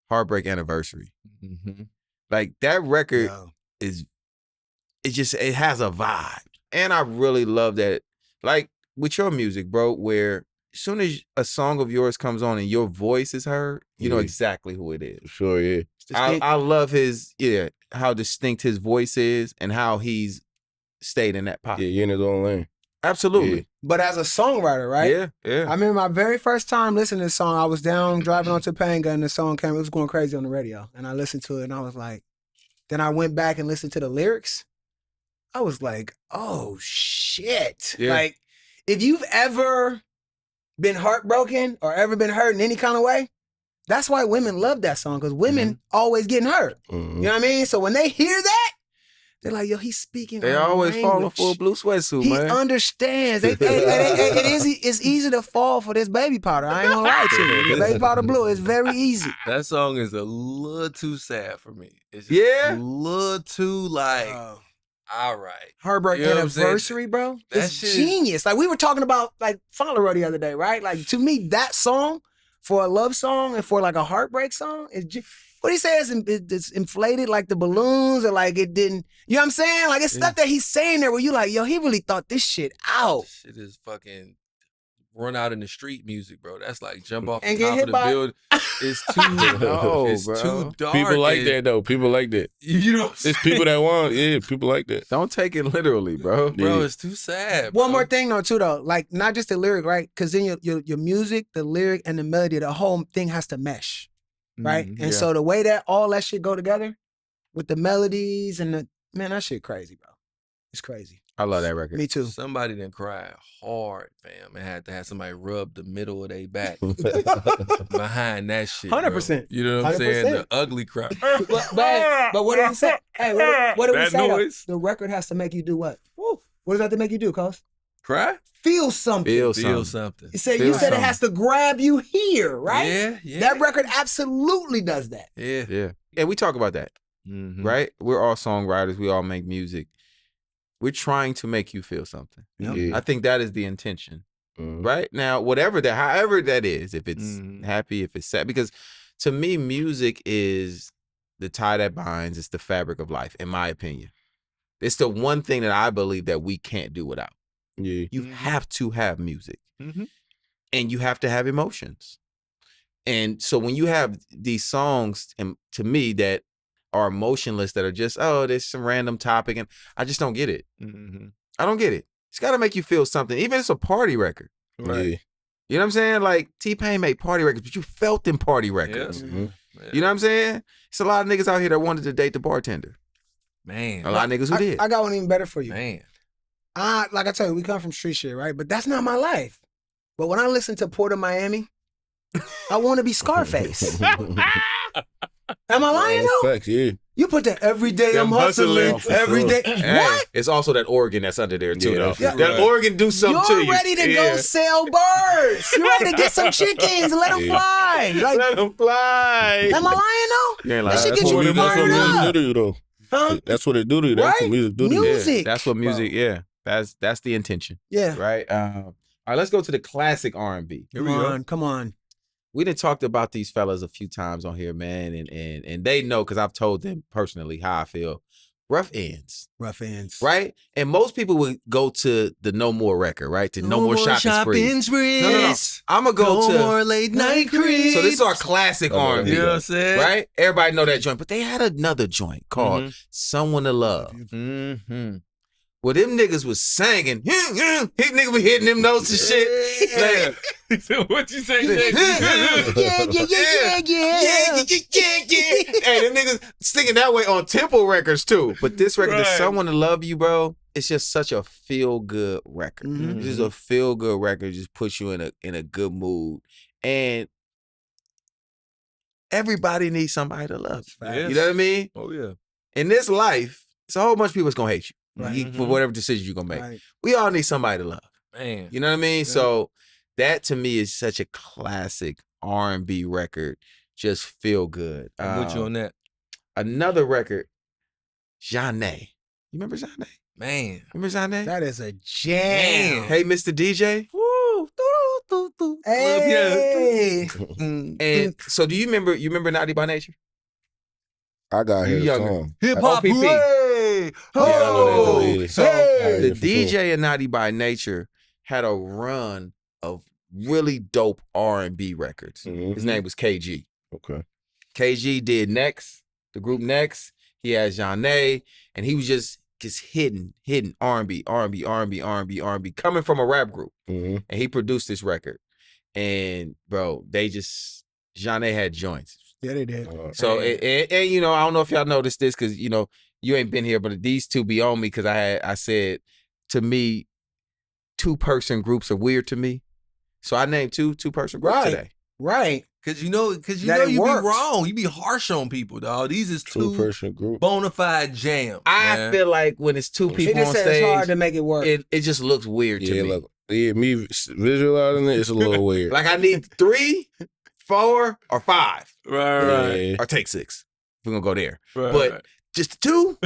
Heartbreak Anniversary. Mm-hmm. Like that record it has a vibe. And I really love that. Like with your music, bro, where as soon as a song of yours comes on and your voice is heard, you know exactly who it is. Sure, yeah. I love how distinct his voice is and how he's stayed in that pocket. Yeah, you're in his own lane. Absolutely. Yeah. But as a songwriter, right? Yeah. I remember my very first time listening to this song, I was down driving on Topanga and the song came, it was going crazy on the radio. And I listened to it and I was like, then I went back and listened to the lyrics. I was like, oh shit. Yeah. Like, if you've ever been heartbroken or ever been hurt in any kind of way, that's why women love that song, because women always getting hurt. Mm-hmm. You know what I mean? So when they hear that, they're like, yo, he's speaking. They always falling for a blue sweatsuit, man. He understands. It's easy to fall for this baby powder. I ain't gonna lie to you. The baby powder blue is very easy. That song is a little too sad for me. It's just a little too like, all right. Heartbreak Anniversary, bro. It's genius. Like we were talking about like Fowler the other day, right? Like to me, that song for a love song and for like a heartbreak song is just. What he says, it's inflated like the balloons or like it didn't, you know what I'm saying? Like it's stuff that he's saying there where you like, yo, he really thought this shit out. This shit is fucking run out in the street music, bro. That's like jump off and the top of the building. It's too, too dark. People like that though. People like that. You know what I'm saying? It's people that want, people like that. Don't take it literally, bro. Bro, it's too sad, bro. One more thing though, too, though. Like not just the lyric, right? Because then your music, the lyric, and the melody, the whole thing has to mesh. Right? And so the way that all that shit go together with the melodies and that shit crazy, bro. It's crazy. I love that record. Me too. Somebody done cried hard, fam, and had to have somebody rub the middle of their back behind that shit. 100%. You know what I'm saying? The ugly cry. But what did we say? Hey, what did we say? Noise. The record has to make you do what? Woo. What does that have to make you do, Cos? Cry? Feel something. Feel something. You said it has to grab you here, right? Yeah. That record absolutely does that. Yeah. And we talk about that, Mm-hmm. right? We're all songwriters. We all make music. We're trying to make you feel something. Yep. Yeah. I think that is the intention, right? Now, however that is, if it's happy, if it's sad, because to me, music is the tie that binds. It's the fabric of life, in my opinion. It's the one thing that I believe that we can't do without. Yeah. You have to have music, Mm-hmm. and you have to have emotions. And so when you have these songs, and to me, that are emotionless, that are just, oh, there's some random topic, and I just don't get it. Mm-hmm. I don't get it. It's got to make you feel something, even if it's a party record. Right. Yeah. You know what I'm saying? Like, T-Pain made party records, but you felt them party records. Yeah. Mm-hmm. You know what I'm saying? It's a lot of niggas out here that wanted to date the bartender. Man. A lot of niggas who did. I got one even better for you. Man. Like I tell you, we come from street shit, right? But that's not my life. But when I listen to Port of Miami, I want to be Scarface. Am I lying though? Facts, yeah. You put that every day I'm hustling, every day. Hey, What? it's also that organ that's under there too, though. Yeah. That organ do something to you. You're ready to go sell birds. You're ready to get some chickens and let them fly. Like, Let them fly. am I lying though? You ain't That lying. shit get you fired up. Do to you, though. Huh? That's what it do to you. That's Right? what music do to you. Music. That's what music. Yeah, that's the intention. Yeah. Right. All right. Let's go to the classic R&B. Come on. We done talked about these fellas a few times on here, man, and they know because I've told them personally how I feel. Rough Ends, right? And most people would go to the No More record, right? To No More Shopping Sprees. No. I'm gonna go to No More Late Night Creeps. So this is our classic R&B, You know what I'm saying? right? Everybody know that joint, but they had another joint called Someone to Love. Mm-hmm. Well, them niggas was singing. Niggas was hitting them notes and shit. Like, What you say? Yeah. Hey, them niggas singing that way on Temple Records too. But this record, Right. Someone to Love You, bro, it's just such a feel-good record. Mhm. It's just a feel-good record. It just puts you in a good mood. And everybody needs somebody to love. Yes. You know what I mean? Oh, yeah. In this life, it's a whole bunch of people that's gonna hate you. Right. For whatever decision you're gonna make. Right. We all need somebody to love. Man. You know what I mean? Yeah. So that to me is such a classic R&B record. Just feel good. I'm with you on that. Another record, Jeanne. You remember Jeanne? Man. Remember Jeanne? That is a jam. Hey, Mr. DJ. Woo. Hey. And so do you remember Naughty by Nature? I got You here younger. song. Hip hop. OPP. Hooray. Yeah, I know that. Oh, Yeah. so Hey. the For DJ sure. and Naughty by Nature had a run of really dope R&B records. Mhm. His name was KG. Okay. KG did Next, the group Next. He had Jeanne, and he was just hitting R&B coming from a rap group. Mm-hmm. And he produced this record. And bro, Jeanne had joints. Yeah, they did. So and you know, I don't know if y'all noticed this because you know you ain't been here, but these two be on me because I said to me, 2-person groups are weird to me. So I named 2-person groups Right. today. Right. Cause you know That it you works. be wrong. You be harsh on people, dog. These is two 2-person group. bona fide jams. I man. feel like when it's 2 It people just on says it's hard stage, to make it work. it just looks weird to Yeah, me. like me visualizing it, it's a little weird. Like I need 3, 4, or 5, right. Yeah. or take 6. We're gonna go there, Right. but just 2,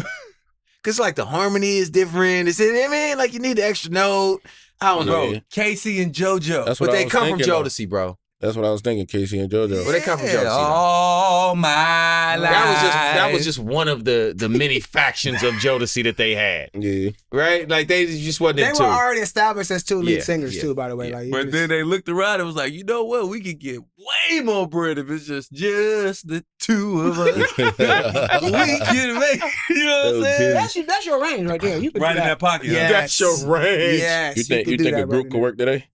because like the harmony is different. It's I mean, like you need the extra note. I don't know, Yeah. Casey and JoJo. That's but what I they was come from thinking, though. Jodeci, bro. That's what I was thinking, Casey and JoJo. Where they come from, Yeah, Jodeci? though? all my life. That was just one of the many factions of Jodeci that they had, Yeah. right? Like they just wasn't They in were two. already established as 2 lead Yeah, singers yeah, too, by the way. yeah. Like, you But just- then they looked around and was like, you know what? We could get way more bread if it's just the 2 of us. We can make, you know what I'm saying? that's your range right there. You can Right do in that pocket. Yes. That's your range. Yes. You think can you do think that a group right could work today?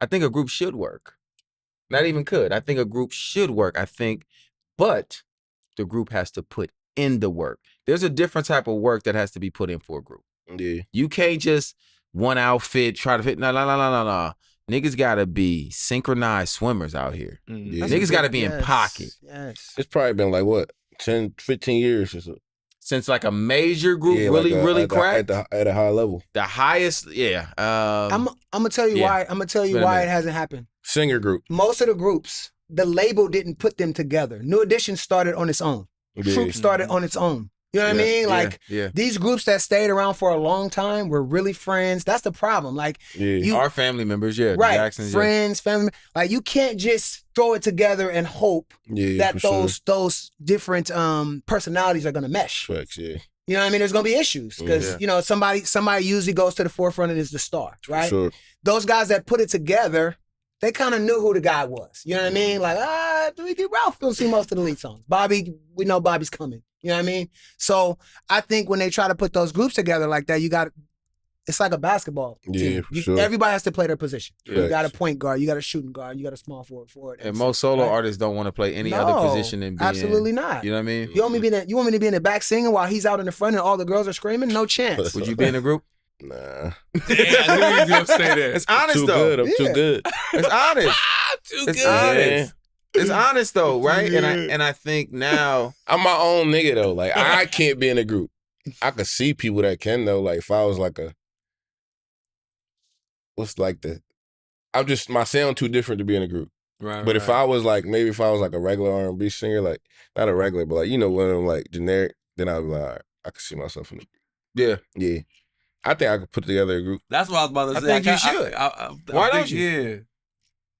I think a group should work. Not even could. I think a group should work. But the group has to put in the work. There's a different type of work that has to be put in for a group. Yeah. You can't just one outfit try to fit. No. Niggas gotta be synchronized swimmers out here. Yeah. Niggas gotta be in Yes, pocket. Yes. It's probably been like what, 10, 15 years or so. since like a major group really cracked at a high level. The highest, yeah. I'm gonna tell you why. I'm gonna tell you why it hasn't happened. Singer group. Most of the groups, the label didn't put them together. New Edition started on its own. Troop started on its own. You know what I mean? Like these groups that stayed around for a long time were really friends. That's the problem. Like our family members, right? Jacksons, friends, family. Like you can't just throw it together and hope that those different personalities are gonna mesh. Facts, yeah. You know what I mean? There's gonna be issues because you know somebody usually goes to the forefront and is the star, right? Sure. Those guys that put it together, they kind of knew who the guy was. You know what I mean? Like, do we get Ralph? Don't see most of the lead songs. Bobby, we know Bobby's coming. You know what I mean? So I think when they try to put those groups together like that, it's like a basketball team. Everybody has to play their position. You got a point guard, you got a shooting guard, you got a small forward. And most solo artists don't want to play any other position than being. Absolutely not. You know what I mean? You want me to be in the back singing while he's out in the front and all the girls are screaming? No chance. Would you be in a group? Nah. Damn, I knew you was gonna say that. It's honest though. I'm too good. It's honest. It's honest. It's honest though, right? And I think now I'm my own nigga though. Like I can't be in a group. I could see people that can though. Like if I was like my sound too different to be in a group. Right. But if I was like a regular R&B singer, like not a regular, but like one of them like generic, then I'd be like, all right, I could see myself in a group. Yeah. I think I could put together a group. That's what I was about to say. I think you should. Why don't you? Yeah.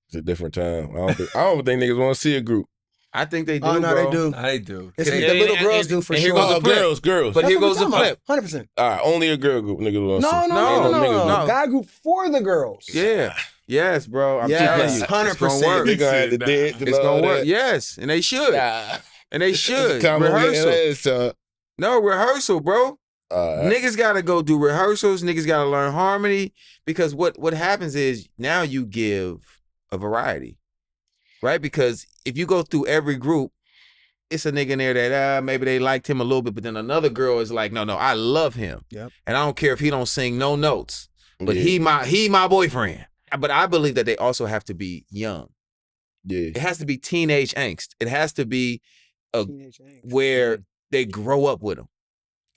It's a different time. I don't think niggas want to see a group. I think they do. Oh no, bro. they do. They do. The little girls do for sure. Here goes the flip. Girls. But here goes the flip. 100%. All right, only a girl group niggas want to see. No. Guy group for the girls. Yeah. Yes, bro. I'm telling you. 100%. They gonna have to dance. It's gonna work. Yes, and they should. And they should. Rehearsal. No, rehearsal, bro. Niggas gotta go do rehearsals. Niggas gotta learn harmony because what happens is now you give a variety, right? Because if you go through every group, it's a nigga in there that maybe they liked him a little bit, but then another girl is like, no, I love him, and I don't care if he don't sing no notes, but he my boyfriend. But I believe that they also have to be young. Yeah, it has to be teenage angst. It has to be where they grow up with him.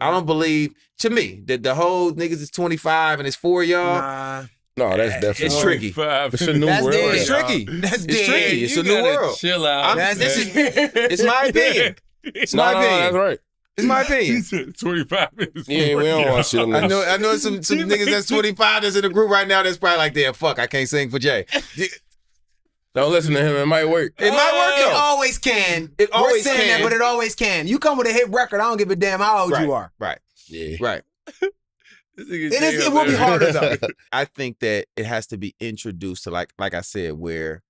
I don't believe, to me, that the whole niggas is 25 and it's 4 y'all. Nah. No, that's definitely. It's tricky. It's a new world. It's tricky. That's it's tricky. It's a new world. Chill out. It's my opinion. It's my opinion. That's right. It's my opinion. 25 minutes. Yeah, we don't want shit. I know some niggas that's 25 that's in the group right now that's probably like, damn, fuck, I can't sing for Jay. Don't listen to him. It might work. It might work, though. It always can. It always We're saying can. that, but it always can. You come with a hit record, I don't give a damn how old you are. Right. Yeah. Right. It will be harder, though. I think that it has to be introduced to, like I said, where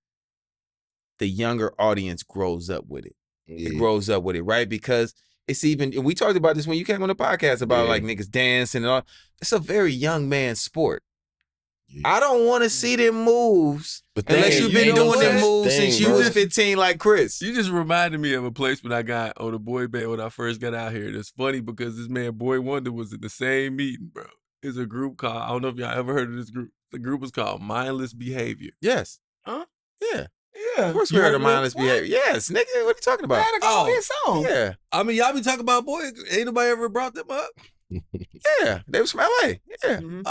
the younger audience grows up with it. Yeah. It grows up with it, right? Because it's even, we talked about this when you came on the podcast about like niggas dancing and all. It's a very young man sport. Yeah. I don't want to see them moves unless you've been doing them moves since you was 15 like Chris. You just reminded me of a placement I got on the boy band when I first got out here. It's funny because this man Boy Wonder was in the same meeting, bro. It's a group called, I don't know if y'all ever heard of this group. The group was called Mindless Behavior. Yes. Huh? Yeah. Yeah. Of course we heard of Mindless Behavior. Yes, nigga. What are you talking about? His song. Yeah. I mean, y'all be talking about boy. Ain't nobody ever brought them up? Yeah, they was from LA. Yeah. Mm-hmm.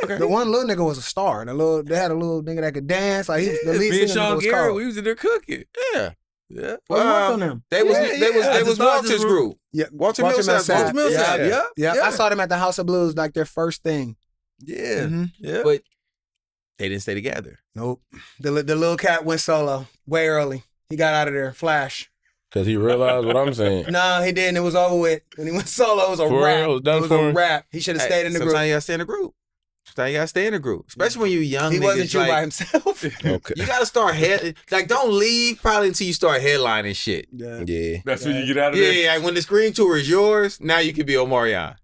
Okay. The one little nigga was a star. They had a little nigga that could dance. Like the lead Me and singer Sean was Garrett, called. we was in there cooking. Yeah. Yeah. Well, worked on them. They was Walter's group. Yeah. Walter Millsap. Yeah. I saw them at the House of Blues, like their first thing. Yeah. Mm-hmm. Yeah. But they didn't stay together. Nope. The little cat went solo way early. He got out of there. Flash. Because he realized what I'm saying. No, he didn't. It was over with. When he went solo, it was a For rap. real? It was done for him? a rap. He should have stayed in the group. Sometimes you gotta stay in the group. Sometimes you gotta stay in the group. Especially when you're young. He wasn't niggas, true like, by himself. Okay. You gotta start don't leave probably until you start headlining shit. Yeah. That's when you get out of there? Yeah, like when the screen tour is yours, now you can be Omarion.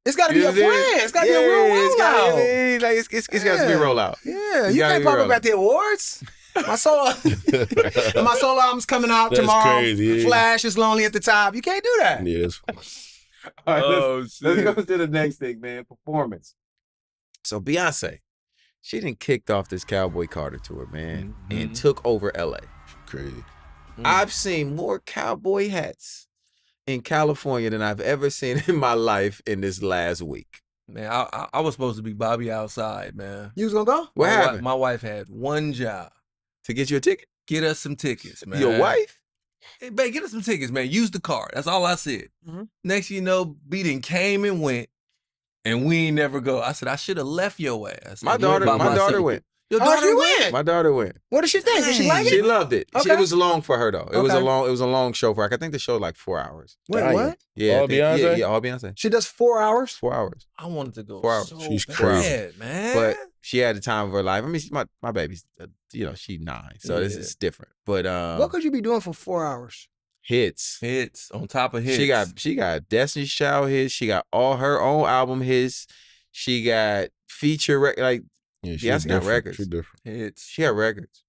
It's got to be a plan. It's got to be a real rollout. It's got to be a rollout. Yeah, you can't pop up at the awards. My solo album's coming out tomorrow. Crazy, yeah. Flash is lonely at the top. You can't do that. Yes. All right, let's go to the next thing, man. Performance. So Beyonce, she done kicked off this Cowboy Carter tour, man, and took over LA. Crazy. I've seen more cowboy hats in California than I've ever seen in my life in this last week. Man, I was supposed to be Bobby outside, man. You was gonna go? What happened? My wife had one job. To get you a ticket? Get us some tickets, man. Your wife? Hey, babe, get us some tickets, man. Use the card. That's all I said. Mm-hmm. Next thing you know, Beaton came and went, and we ain't never go. I said, I should have left your ass. My daughter went. Your daughter went? My daughter went. What did she think? Did she like it? She loved it. Okay. It was long for her though. It was Okay. a long show for her. I think the show like 4 hours. Wait, Damn. what? Yeah, All Beyonce? Yeah, all Beyonce. She does 4 hours? 4 hours. I wanted to go 4 hours. so She's bad, crazy. man. But she had the time of her life. I mean, my baby's, she's 9, so this is different. But What could you be doing for 4 hours? hits. Hits on top of hits. She got Destiny's Child hits. She got all her own album hits. She got feature Beyonce got records. She's different. hits. She got records.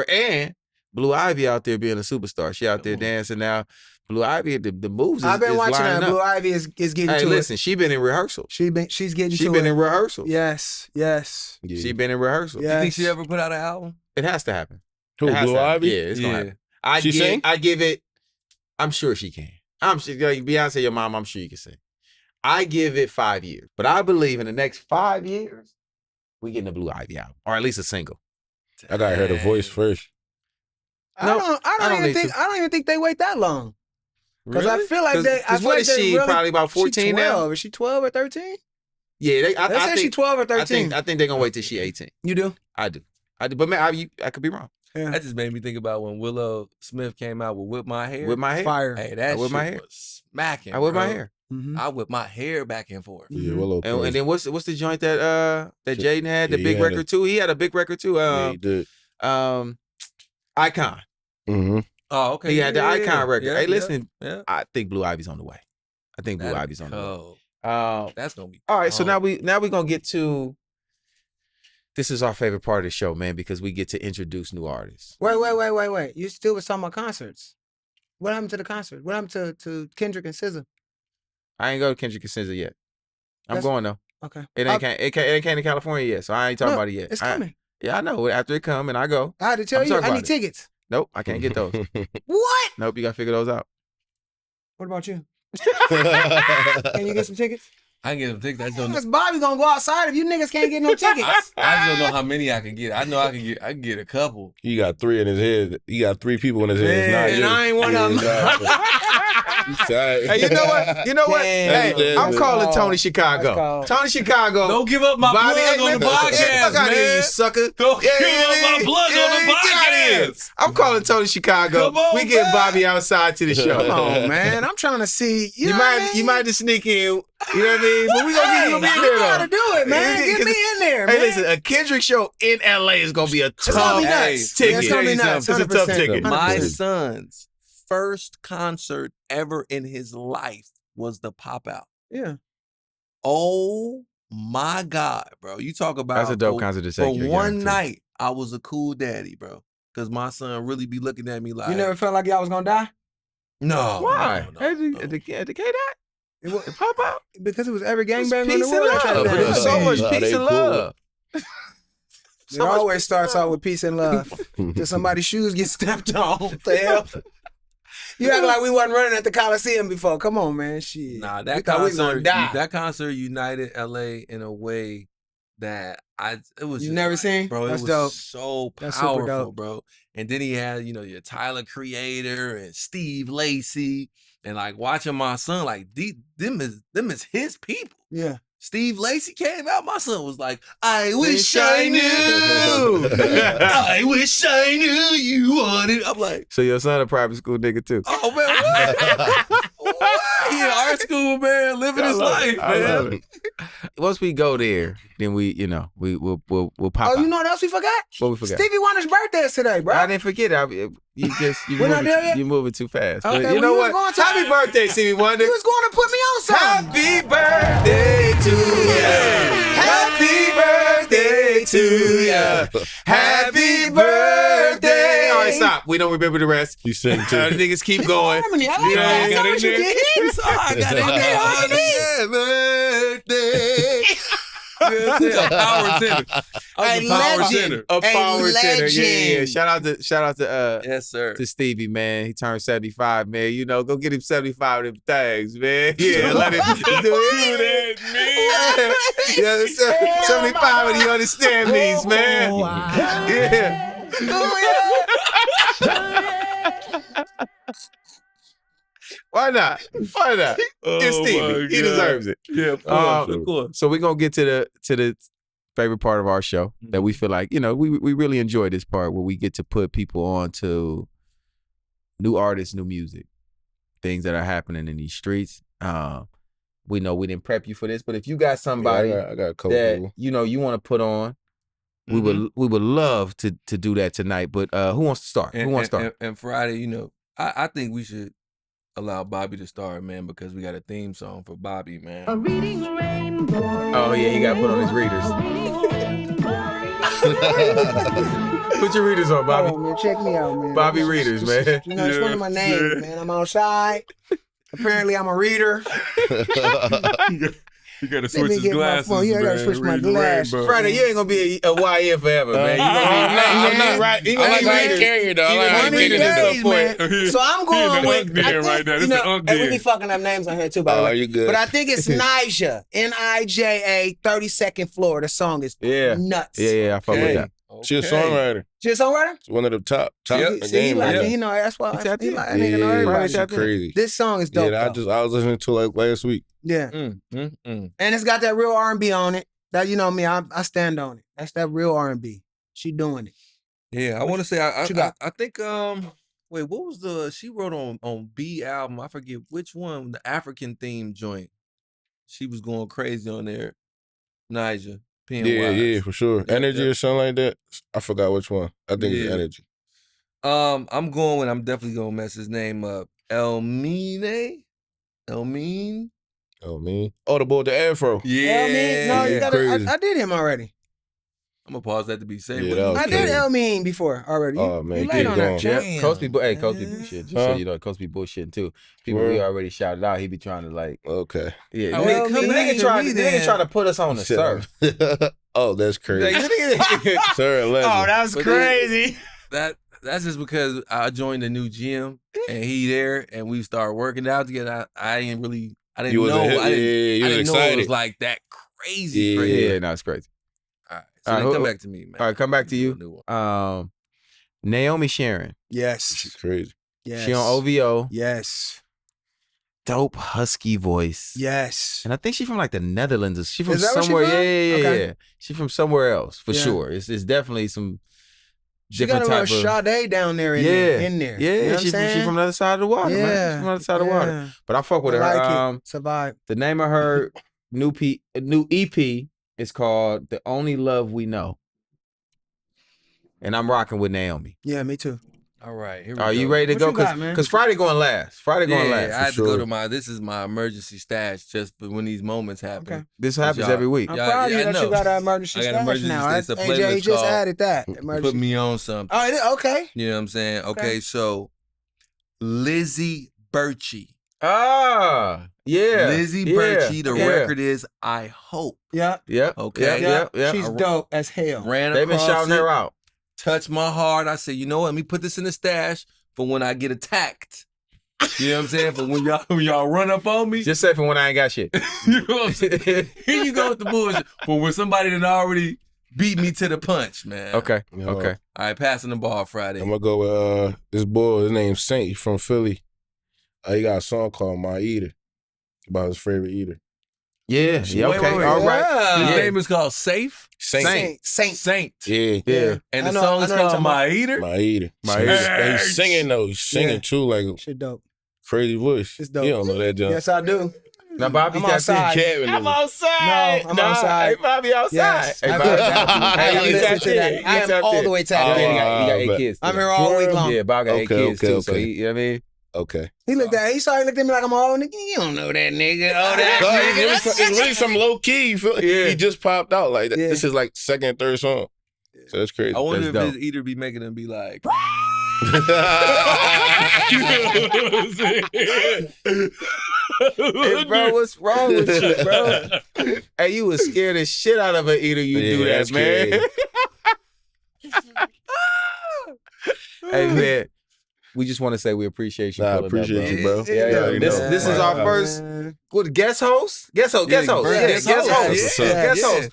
And Blue Ivy out there being a superstar. She out there dancing now. Blue Ivy, the moves is I've been watching lining that. up. Blue Ivy is getting Hey, to listen, it. she been in rehearsal. She's getting to She been it. in rehearsal. Yes. Yeah. She been in rehearsal. Yeah. You think she ever put out an album? It has to happen. Who, It has Blue to happen. Ivy? Yeah, it's gonna happen. She sing? I give it. I'm sure she can. I'm sure Beyonce, your mom. I'm sure you can sing. I give it 5 years, but I believe in the next 5 years we getting a Blue Ivy album, or at least a single. I gotta hear the voice first. I don't even think they wait that long. Because I feel like they. I feel what like is they she? really, Probably about 14 now. Is she 12 or 13? Yeah, I think she's 12 or 13. I think they're gonna wait till she 18. You do? I do. But man, I could be wrong. Yeah. That just made me think about when Willow Smith came out with Whip My Hair. With my hair, Fire. Hey, that whip shit my hair. was smacking. I whip my bro. hair. Mm-hmm. I whip my hair back and forth. Yeah, Willow. And then what's the joint that Jaden had? The Yeah, big he had record too. He had a big record too. Yeah, he did. Icon. Mm-hmm. Oh, okay. He had the Icon record. Yeah, Hey, listen, Yeah. I think Blue Ivy's on the way. I think Blue Ivy's on the way. Oh, that's gonna be. All right, so cold. now we're gonna get to. This is our favorite part of the show, man, because we get to introduce new artists. Wait. You still was talking about concerts. What happened to the concert? What happened to Kendrick and SZA? I ain't go to Kendrick and SZA yet. I'm That's- going though. Okay. It ain't came to California yet, so I ain't talking about it yet. It's coming. Yeah, I know. After it come and I go. I had to tell I'm you, talking I about need it. tickets. Nope, I can't get those. What? Nope, you gotta figure those out. What about you? Can you get some tickets? I can get them tickets. I just don't know. Because Bobby gonna go outside if you niggas can't get no tickets. I just don't know how many I can get. I know I can get a couple. He got 3 in his head. He got 3 people in his head. It's not Man, you. I ain't one of them. Hey, you know what? Damn. Hey, I'm calling Tony Chicago. called. Tony Chicago. Don't give up my Bobby, plug hey, on the man, podcast, get the fuck out of here, you man. sucker. Don't give up my plug on the Get out of here. podcast. I'm calling Tony Chicago. Come on, We get man. Bobby outside to the show. Come on, man. I'm trying to see. You know might what I mean? you might just sneak in. You know what I mean? But we gonna get you in there You gotta though. do it, man. Yeah, Get me in there, Hey, man. listen, a Kendrick show in LA is gonna be a It's gonna tough be nuts. ticket. It's gonna be nuts. It's a tough 100%. ticket. 100%. My son's first concert ever in his life was the Pop Out. Yeah. Oh my God, bro. You talk about That's a dope concert to take For your one young to. night, I was a cool daddy, bro. Because my son really be looking at me like, You never felt like y'all was gonna die? no. Why? No, no. At the K-Dot? It was, Pop out? because it was every It was gangbang in the peace and world. love. tried to It was die. so much Nah, peace they and cool. love. It always starts out with peace and love. Till somebody's shoes get stepped on. What the hell? You act like we wasn't running at the Coliseum before. Come on, man. Shit. Nah, We that thought we was concert, gonna die. that concert united LA in a way that it was You just never like, seen? bro. That's it was dope. so That's super powerful, dope. bro. And then he had, your Tyler Creator and Steve Lacy, and like watching my son, like them is his people. Yeah. Steve Lacy came out. My son was like, I wish I knew. I wish I knew you wanted. I'm like, So your son a private school nigga too? oh man, what? What? He in art school, man, living his life, I love man. it. Once we go there, then we'll pop Oh, out. you know what else we forgot? What we forgot? Stevie Wonder's birthday is today, bro. I didn't forget. We're not there yet? You moving too fast. Okay, But well, you know you was what? going to- Happy birthday, Stevie Wonder. He was going to put me on something. Happy birthday to you. Happy birthday to you. Happy birthday. All right, stop. We don't remember the rest. You sing too. The niggas keep going. Harmony. I like You know, that. you That's got what in you there. did. I got it. Happy birthday. Power attention. I was a power center. A power center. Yeah. Shout out to yes, sir. To Stevie, man. He turned 75, man. You know, go get him 75 of them things, man. Yeah, let him do that, man. Yeah, 75 of you understand these, man. Yeah. Why not? Why not? It's Stevie. He deserves it. Yeah, of course. So we're gonna get to the favorite part of our show that we feel like, you know, we really enjoy this part where we get to put people on to new artists, new music, things that are happening in these streets. We know we didn't prep you for this, but if you got somebody I got a couple that people. you know you want to put on, we would love to do that tonight. But who wants to start? Who wants to start? And Friday, you know, I think we should allow Bobby to start, man, because we got a theme song for Bobby, man. Oh yeah, he got put on his readers. Put your readers on, Bobby. Oh, man, check me out, man. Bobby Readers, man. You know, it's one of my names, man. I'm outside. Apparently, I'm a reader. You gotta switch his glasses, man. Yeah, I gotta switch my glasses. Friday, you ain't gonna be a YN forever, man. I'm not right. You like my carrier, though. I like man. So I'm going with. Right now. You know, and we be fucking up names on here too, by the way. You good? But I think it's Nija, Nija, 32nd Floor. The song is nuts. Yeah, I fuck with that. She a songwriter. She a songwriter? She's one of the top in the See, game. he know that's why. He like, I yeah, know everybody. She's crazy. This song is dope. Yeah, I was listening to it like last week. Yeah. And it's got that real R&B on it. That, you know me, I stand on it. That's that real R&B. She doing it. Yeah, I want to say I think wait, what was she wrote on B album? I forget which one, the African theme joint. She was going crazy on there. Nija. Yeah, for sure. Energy or something like that. I forgot which one. I think it's Energy. I'm definitely gonna mess his name up. Elmine. Oh, the boy with the afro. Yeah. No, you gotta. I did him already. I'm gonna pause that to be safe. Yeah, I did Elmine before already. Oh man, you late on that. Yeah, Coach be bullshit. Just so you know, Coach be bullshitting too. People we already shouted out. He be trying to like. Okay. Yeah. Nigga try to put us on the surf. Oh, that's crazy. Sir, oh, that was crazy. That's just because I joined a new gym and he there and we started working out together. I didn't know. I didn't know it was like that crazy. Yeah, no, it's crazy. All right, so then come back to me, man. All right, come back to you. Naomi Sharon. Yes. She's crazy. Yes. She on OVO. Yes. Dope husky voice. Yes. And I think she's from like the Netherlands. She's from Is that somewhere. Where she from? Yeah. She's from somewhere else for sure. It's definitely some different type of. She got a Sade down there in there. Yeah, you know she's from the other side of the water, man. She's from the other side of the water. But I fuck with her. Like it's a vibe. The name of her new EP is called "The Only Love We Know," and I'm rocking with Naomi. Yeah, me too. All right, here we Are go. you ready to go? Because Friday going last. I had to go to this is my emergency stash just for when these moments happen. Okay. This happens every week. I'm proud of you that you got an emergency stash now. It's a AJ just added that. Put me on something. Oh, okay. You know what I'm saying? Okay, so Lizzie Berchie. Ah, yeah. Lizzie Berchie. The record is I Hope. Yeah. Okay. Yeah. She's dope as hell. They've been shouting her out. Touched my heart. I said, you know what? Let me put this in the stash for when I get attacked. You know what I'm saying? For when y'all run up on me. Just say for when I ain't got shit. You know what I'm saying? Here you go with the bullshit. For when somebody done already beat me to the punch, man. Okay. All right, passing the ball Friday. I'm gonna go with this boy. His name's Saint. He's from Philly. He got a song called "My Eater" about his favorite eater. Yeah. Okay. All right. His name is called Safe. Saint. Yeah. And the song is called My Eater. My Eater. He's singing though. He's singing too, like shit dope. Crazy voice. It's dope. You don't know that, John. Yes, I do. Now, Bobby, I'm outside. I'm outside. No, I'm outside. Hey, Bobby, outside. Yes. I am all the way tapped in. He got 8 kids. I'm here all week long. Yeah, Bob got 8 kids too. So you know what I mean? Okay. He looked at me like I'm all nigga. You don't know that nigga. Oh, that it's really some low key. You feel? Yeah. He just popped out like that. Yeah. This is like second, third song. So that's crazy. I wonder if his eater be making him be like. You know what I'm saying? Hey, bro, what's wrong with you, bro? Hey, you was scared as shit out of an eater. You do that, man. Hey man, we just want to say we appreciate you. I pulling appreciate up, you, bro. This is our first guest host. Guest host. Guest host.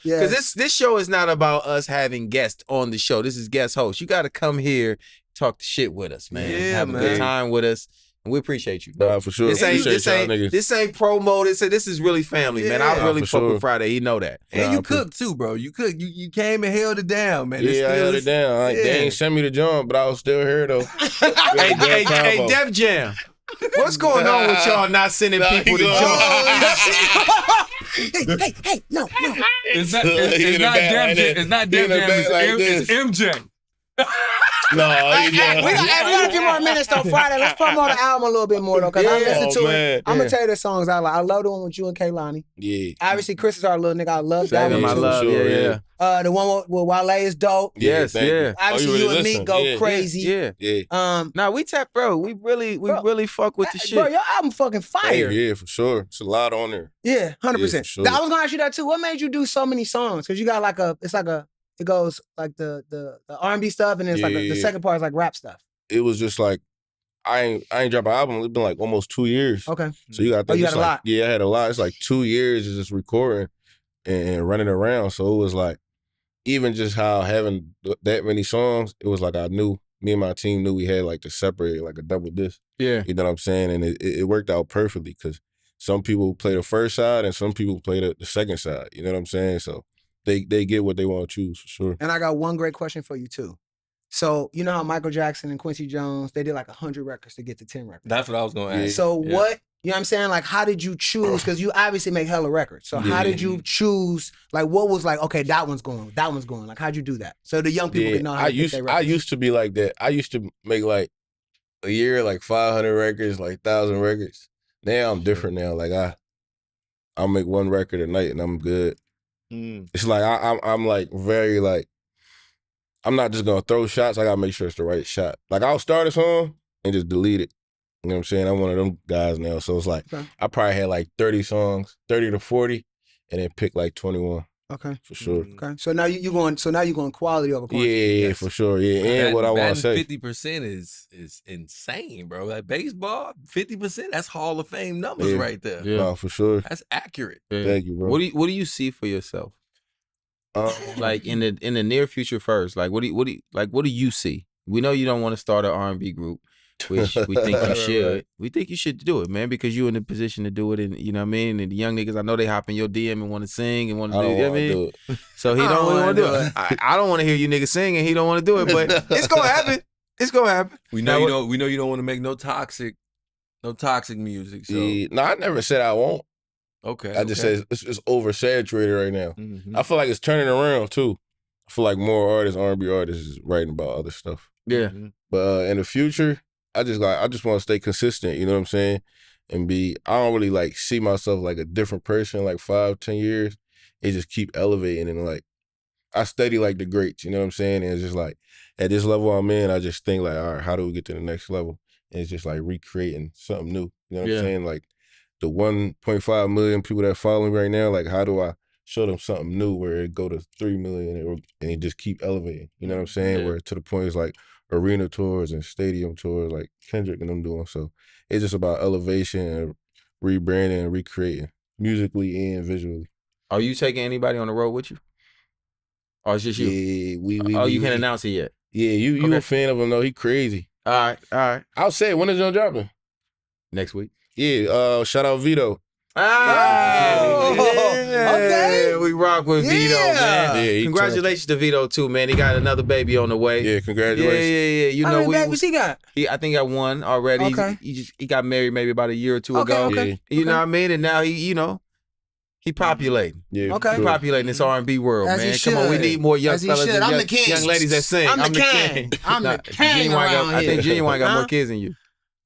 Because this show is not about us having guests on the show. This is guest host. You got to come here, talk the shit with us, man. Have a good time with us. And we appreciate you, bro. Nah, for sure. This ain't promo. This is really family, man. I really fuck with Fridayy. He know that. And you cook too, bro. You cook. You came and held it down, man. Yeah, I held it down. They ain't sent me the joint, but I was still here though. Hey, Def Jam. What's going on with y'all not sending people to joint? Hey, no. It's not Def Jam. It's MJ. No, we got a few more minutes though. Friday, let's promote the album a little bit more though, because I listened to it. I'm gonna tell you the songs I like. I love the one with you and Kaylani. Yeah. Obviously, Chris is our little nigga. I love that one. I love, the one with Wale is dope. Yes, yeah. Obviously, you and me go crazy. Yeah. Nah, we tap, bro. We really fuck with the shit. Bro, your album fucking fire. Yeah, for sure. It's a lot on there. Yeah, 100%. Sure. I was gonna ask you that too. What made you do so many songs? Because you got it goes like the R&B stuff, and then it's the second part is like rap stuff. It was just like I ain't dropped an album. It's been like almost 2 years. Okay. So you got to think. You had a lot. Yeah, I had a lot. It's like 2 years of just recording and running around. So it was like even just how having that many songs, it was like me and my team knew we had like to separate like a double disc. Yeah. You know what I'm saying? And it worked out perfectly because some people play the first side and some people play the second side. You know what I'm saying? So they get what they want to choose for sure. And I got one great question for you too. So you know how Michael Jackson and Quincy Jones, they did like 100 records to get to 10 records. That's what I was gonna ask. So what, you know what I'm saying? Like how did you choose? Because you obviously make hella records. So how did you choose? Like what was like, okay, that one's going. Like how'd you do that? So the young people can know how to pick their records. I used to be like that. I used to make like a year, like 500 records, like 1,000 records. Now I'm different now. Like I'll make one record a night and I'm good. It's like I'm like very like I'm not just gonna throw shots. I gotta make sure it's the right shot. Like I'll start a song and just delete it. You know what I'm saying? I'm one of them guys now. So it's like I probably had like 30 songs, 30 to 40, and then pick like 21. Okay. For sure. Okay. So now you going quality over quantity. Yeah, for sure. Yeah. And what I want to say. 50% is insane, bro. Like baseball, 50%, that's Hall of Fame numbers right there. Yeah, no, for sure. That's accurate. Yeah. Thank you, bro. What do you see for yourself? Like in the near future first, like what do you see? We know you don't want to start an R&B group, which we think you should. Right. We think you should do it, man, because you're in the position to do it. And you know what I mean? And the young niggas, I know they hop in your DM and want to sing and want to do it. You know what I mean? So he don't want to do it. I don't want to hear you niggas sing and he don't want to do it, but it's gonna happen. It's gonna happen. We know you don't want to make no toxic music. So no, I never said I won't. Okay. I just said it's oversaturated right now. Mm-hmm. I feel like it's turning around too. I feel like more artists, R&B artists, is writing about other stuff. Yeah. Mm-hmm. But in the future, I just want to stay consistent. You know what I'm saying? And I don't really like see myself like a different person like 5-10 years. It just keep elevating and like I study like the greats. You know what I'm saying? And it's just like at this level I'm in, I just think like, all right, how do we get to the next level? And it's just like recreating something new. You know what I'm saying? Like the 1.5 million people that follow me right now, like how do I show them something new where it go to 3 million and it just keep elevating? You know what I'm saying? Yeah. Where to the point it's like arena tours and stadium tours like Kendrick and them doing. So it's just about elevation and rebranding and recreating musically and visually. Are you taking anybody on the road with you? Or it's just you? Yeah, you can't announce it yet? Yeah, you a fan of him though. He crazy. All right. I'll say it. When is John dropping? Next week. Yeah, shout out Vito. Okay. We rock with Vito, man. Yeah, congratulations to Vito too, man. He got another baby on the way. Yeah, congratulations. Yeah. You know, how many babies he got? I think he got one already. Okay. He got married maybe about a year or two ago. Okay. You know what I mean? And now he populating. Yeah. Okay. He populating this R&B world, As man. Come on, we need more young fellas and I'm the king. young ladies that sing. I'm the king. I'm the king around here. I think Genuine got more kids than you.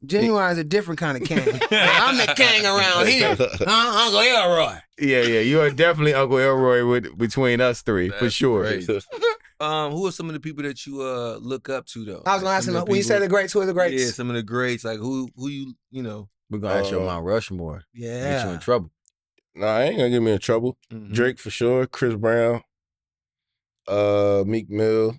Genuine is a different kind of king. I'm the king around here. Uncle Elroy. Yeah. You are definitely Uncle Elroy between us three, for sure. Who are some of the people that you look up to though? I was gonna ask him when you say the greats, who are the greats? Yeah, some of the greats. Like who you know. We're gonna ask you Mount Rushmore. Yeah. Get you in trouble. Nah, I ain't gonna get me in trouble. Mm-hmm. Drake for sure, Chris Brown, Meek Mill.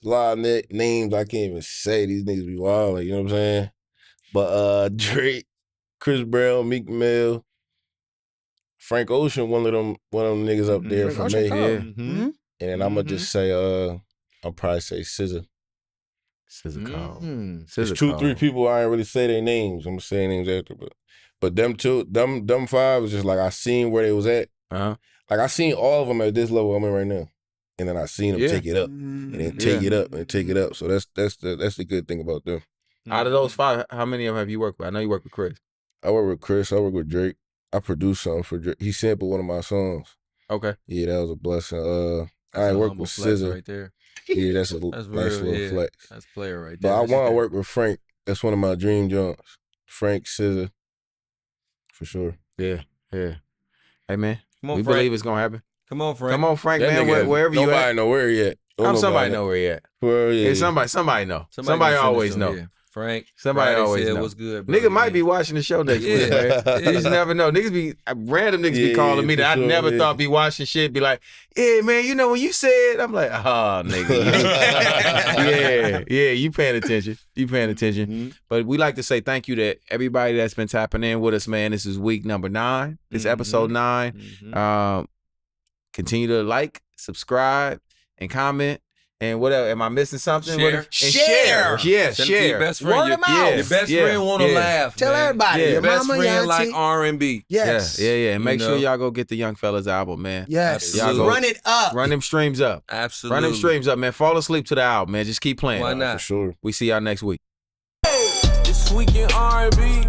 a lot of names I can't even say. These niggas be wild, like, you know what I'm saying? But Drake, Chris Brown, Meek Mill, Frank Ocean, one of them niggas up there for me. Yeah. And then I'm gonna just say, I'll probably say SZA. SZA Cole. There's 2-3 people I ain't really say their names. I'm gonna say their names after, but them two, them 5 was just like I seen where they was at. Like I seen all of them at this level I'm in right now, and then I seen them take it up, and then take it up, and take it up. So that's the good thing about them. Out of those 5, how many of them have you worked with? I know you work with Chris. I work with Chris. I work with Drake. I produced something for Drake. He sampled one of my songs. Okay. Yeah, that was a blessing. I ain't worked with SZA. Right there. Yeah, that's a nice little flex. That's player right there. But I want to work with Frank. That's one of my dream jobs. Frank, SZA, for sure. Yeah. Hey, man. Come on, we Frank. believe it's going to happen. Come on, Frank. Come on, Frank, That man. nigga, Wherever you at. Nobody know where he at. Somebody know where he at. Where he Yeah, somebody know. Somebody always know. Yeah. Frank. Somebody Friday always said, know. What's good, bro? Nigga might be watching the show next week, man. You just never know. Random niggas be calling me that I never thought be watching shit. Be like, yeah, man, you know when you said, I'm like, oh, nigga. yeah, you paying attention. But we like to say thank you to everybody that's been tapping in with us, man. This is week number 9. This episode 9. Continue to like, subscribe, and comment. And what else? Am I missing something? Share. Yeah, Send it to share. your best friend. Word of mouth. Your best friend want to laugh. Tell everybody. Yeah. Your Best mama, friend your like auntie. R&B. Yes. Yeah. And make You sure know? y'all go get the Young Fellas album, man. Yes. Y'all go- Run it up. Run them streams up. Absolutely. Run them streams up, man. Fall asleep to the album, man. Just keep playing. Why not? For sure. We see y'all next week. This week in R&B.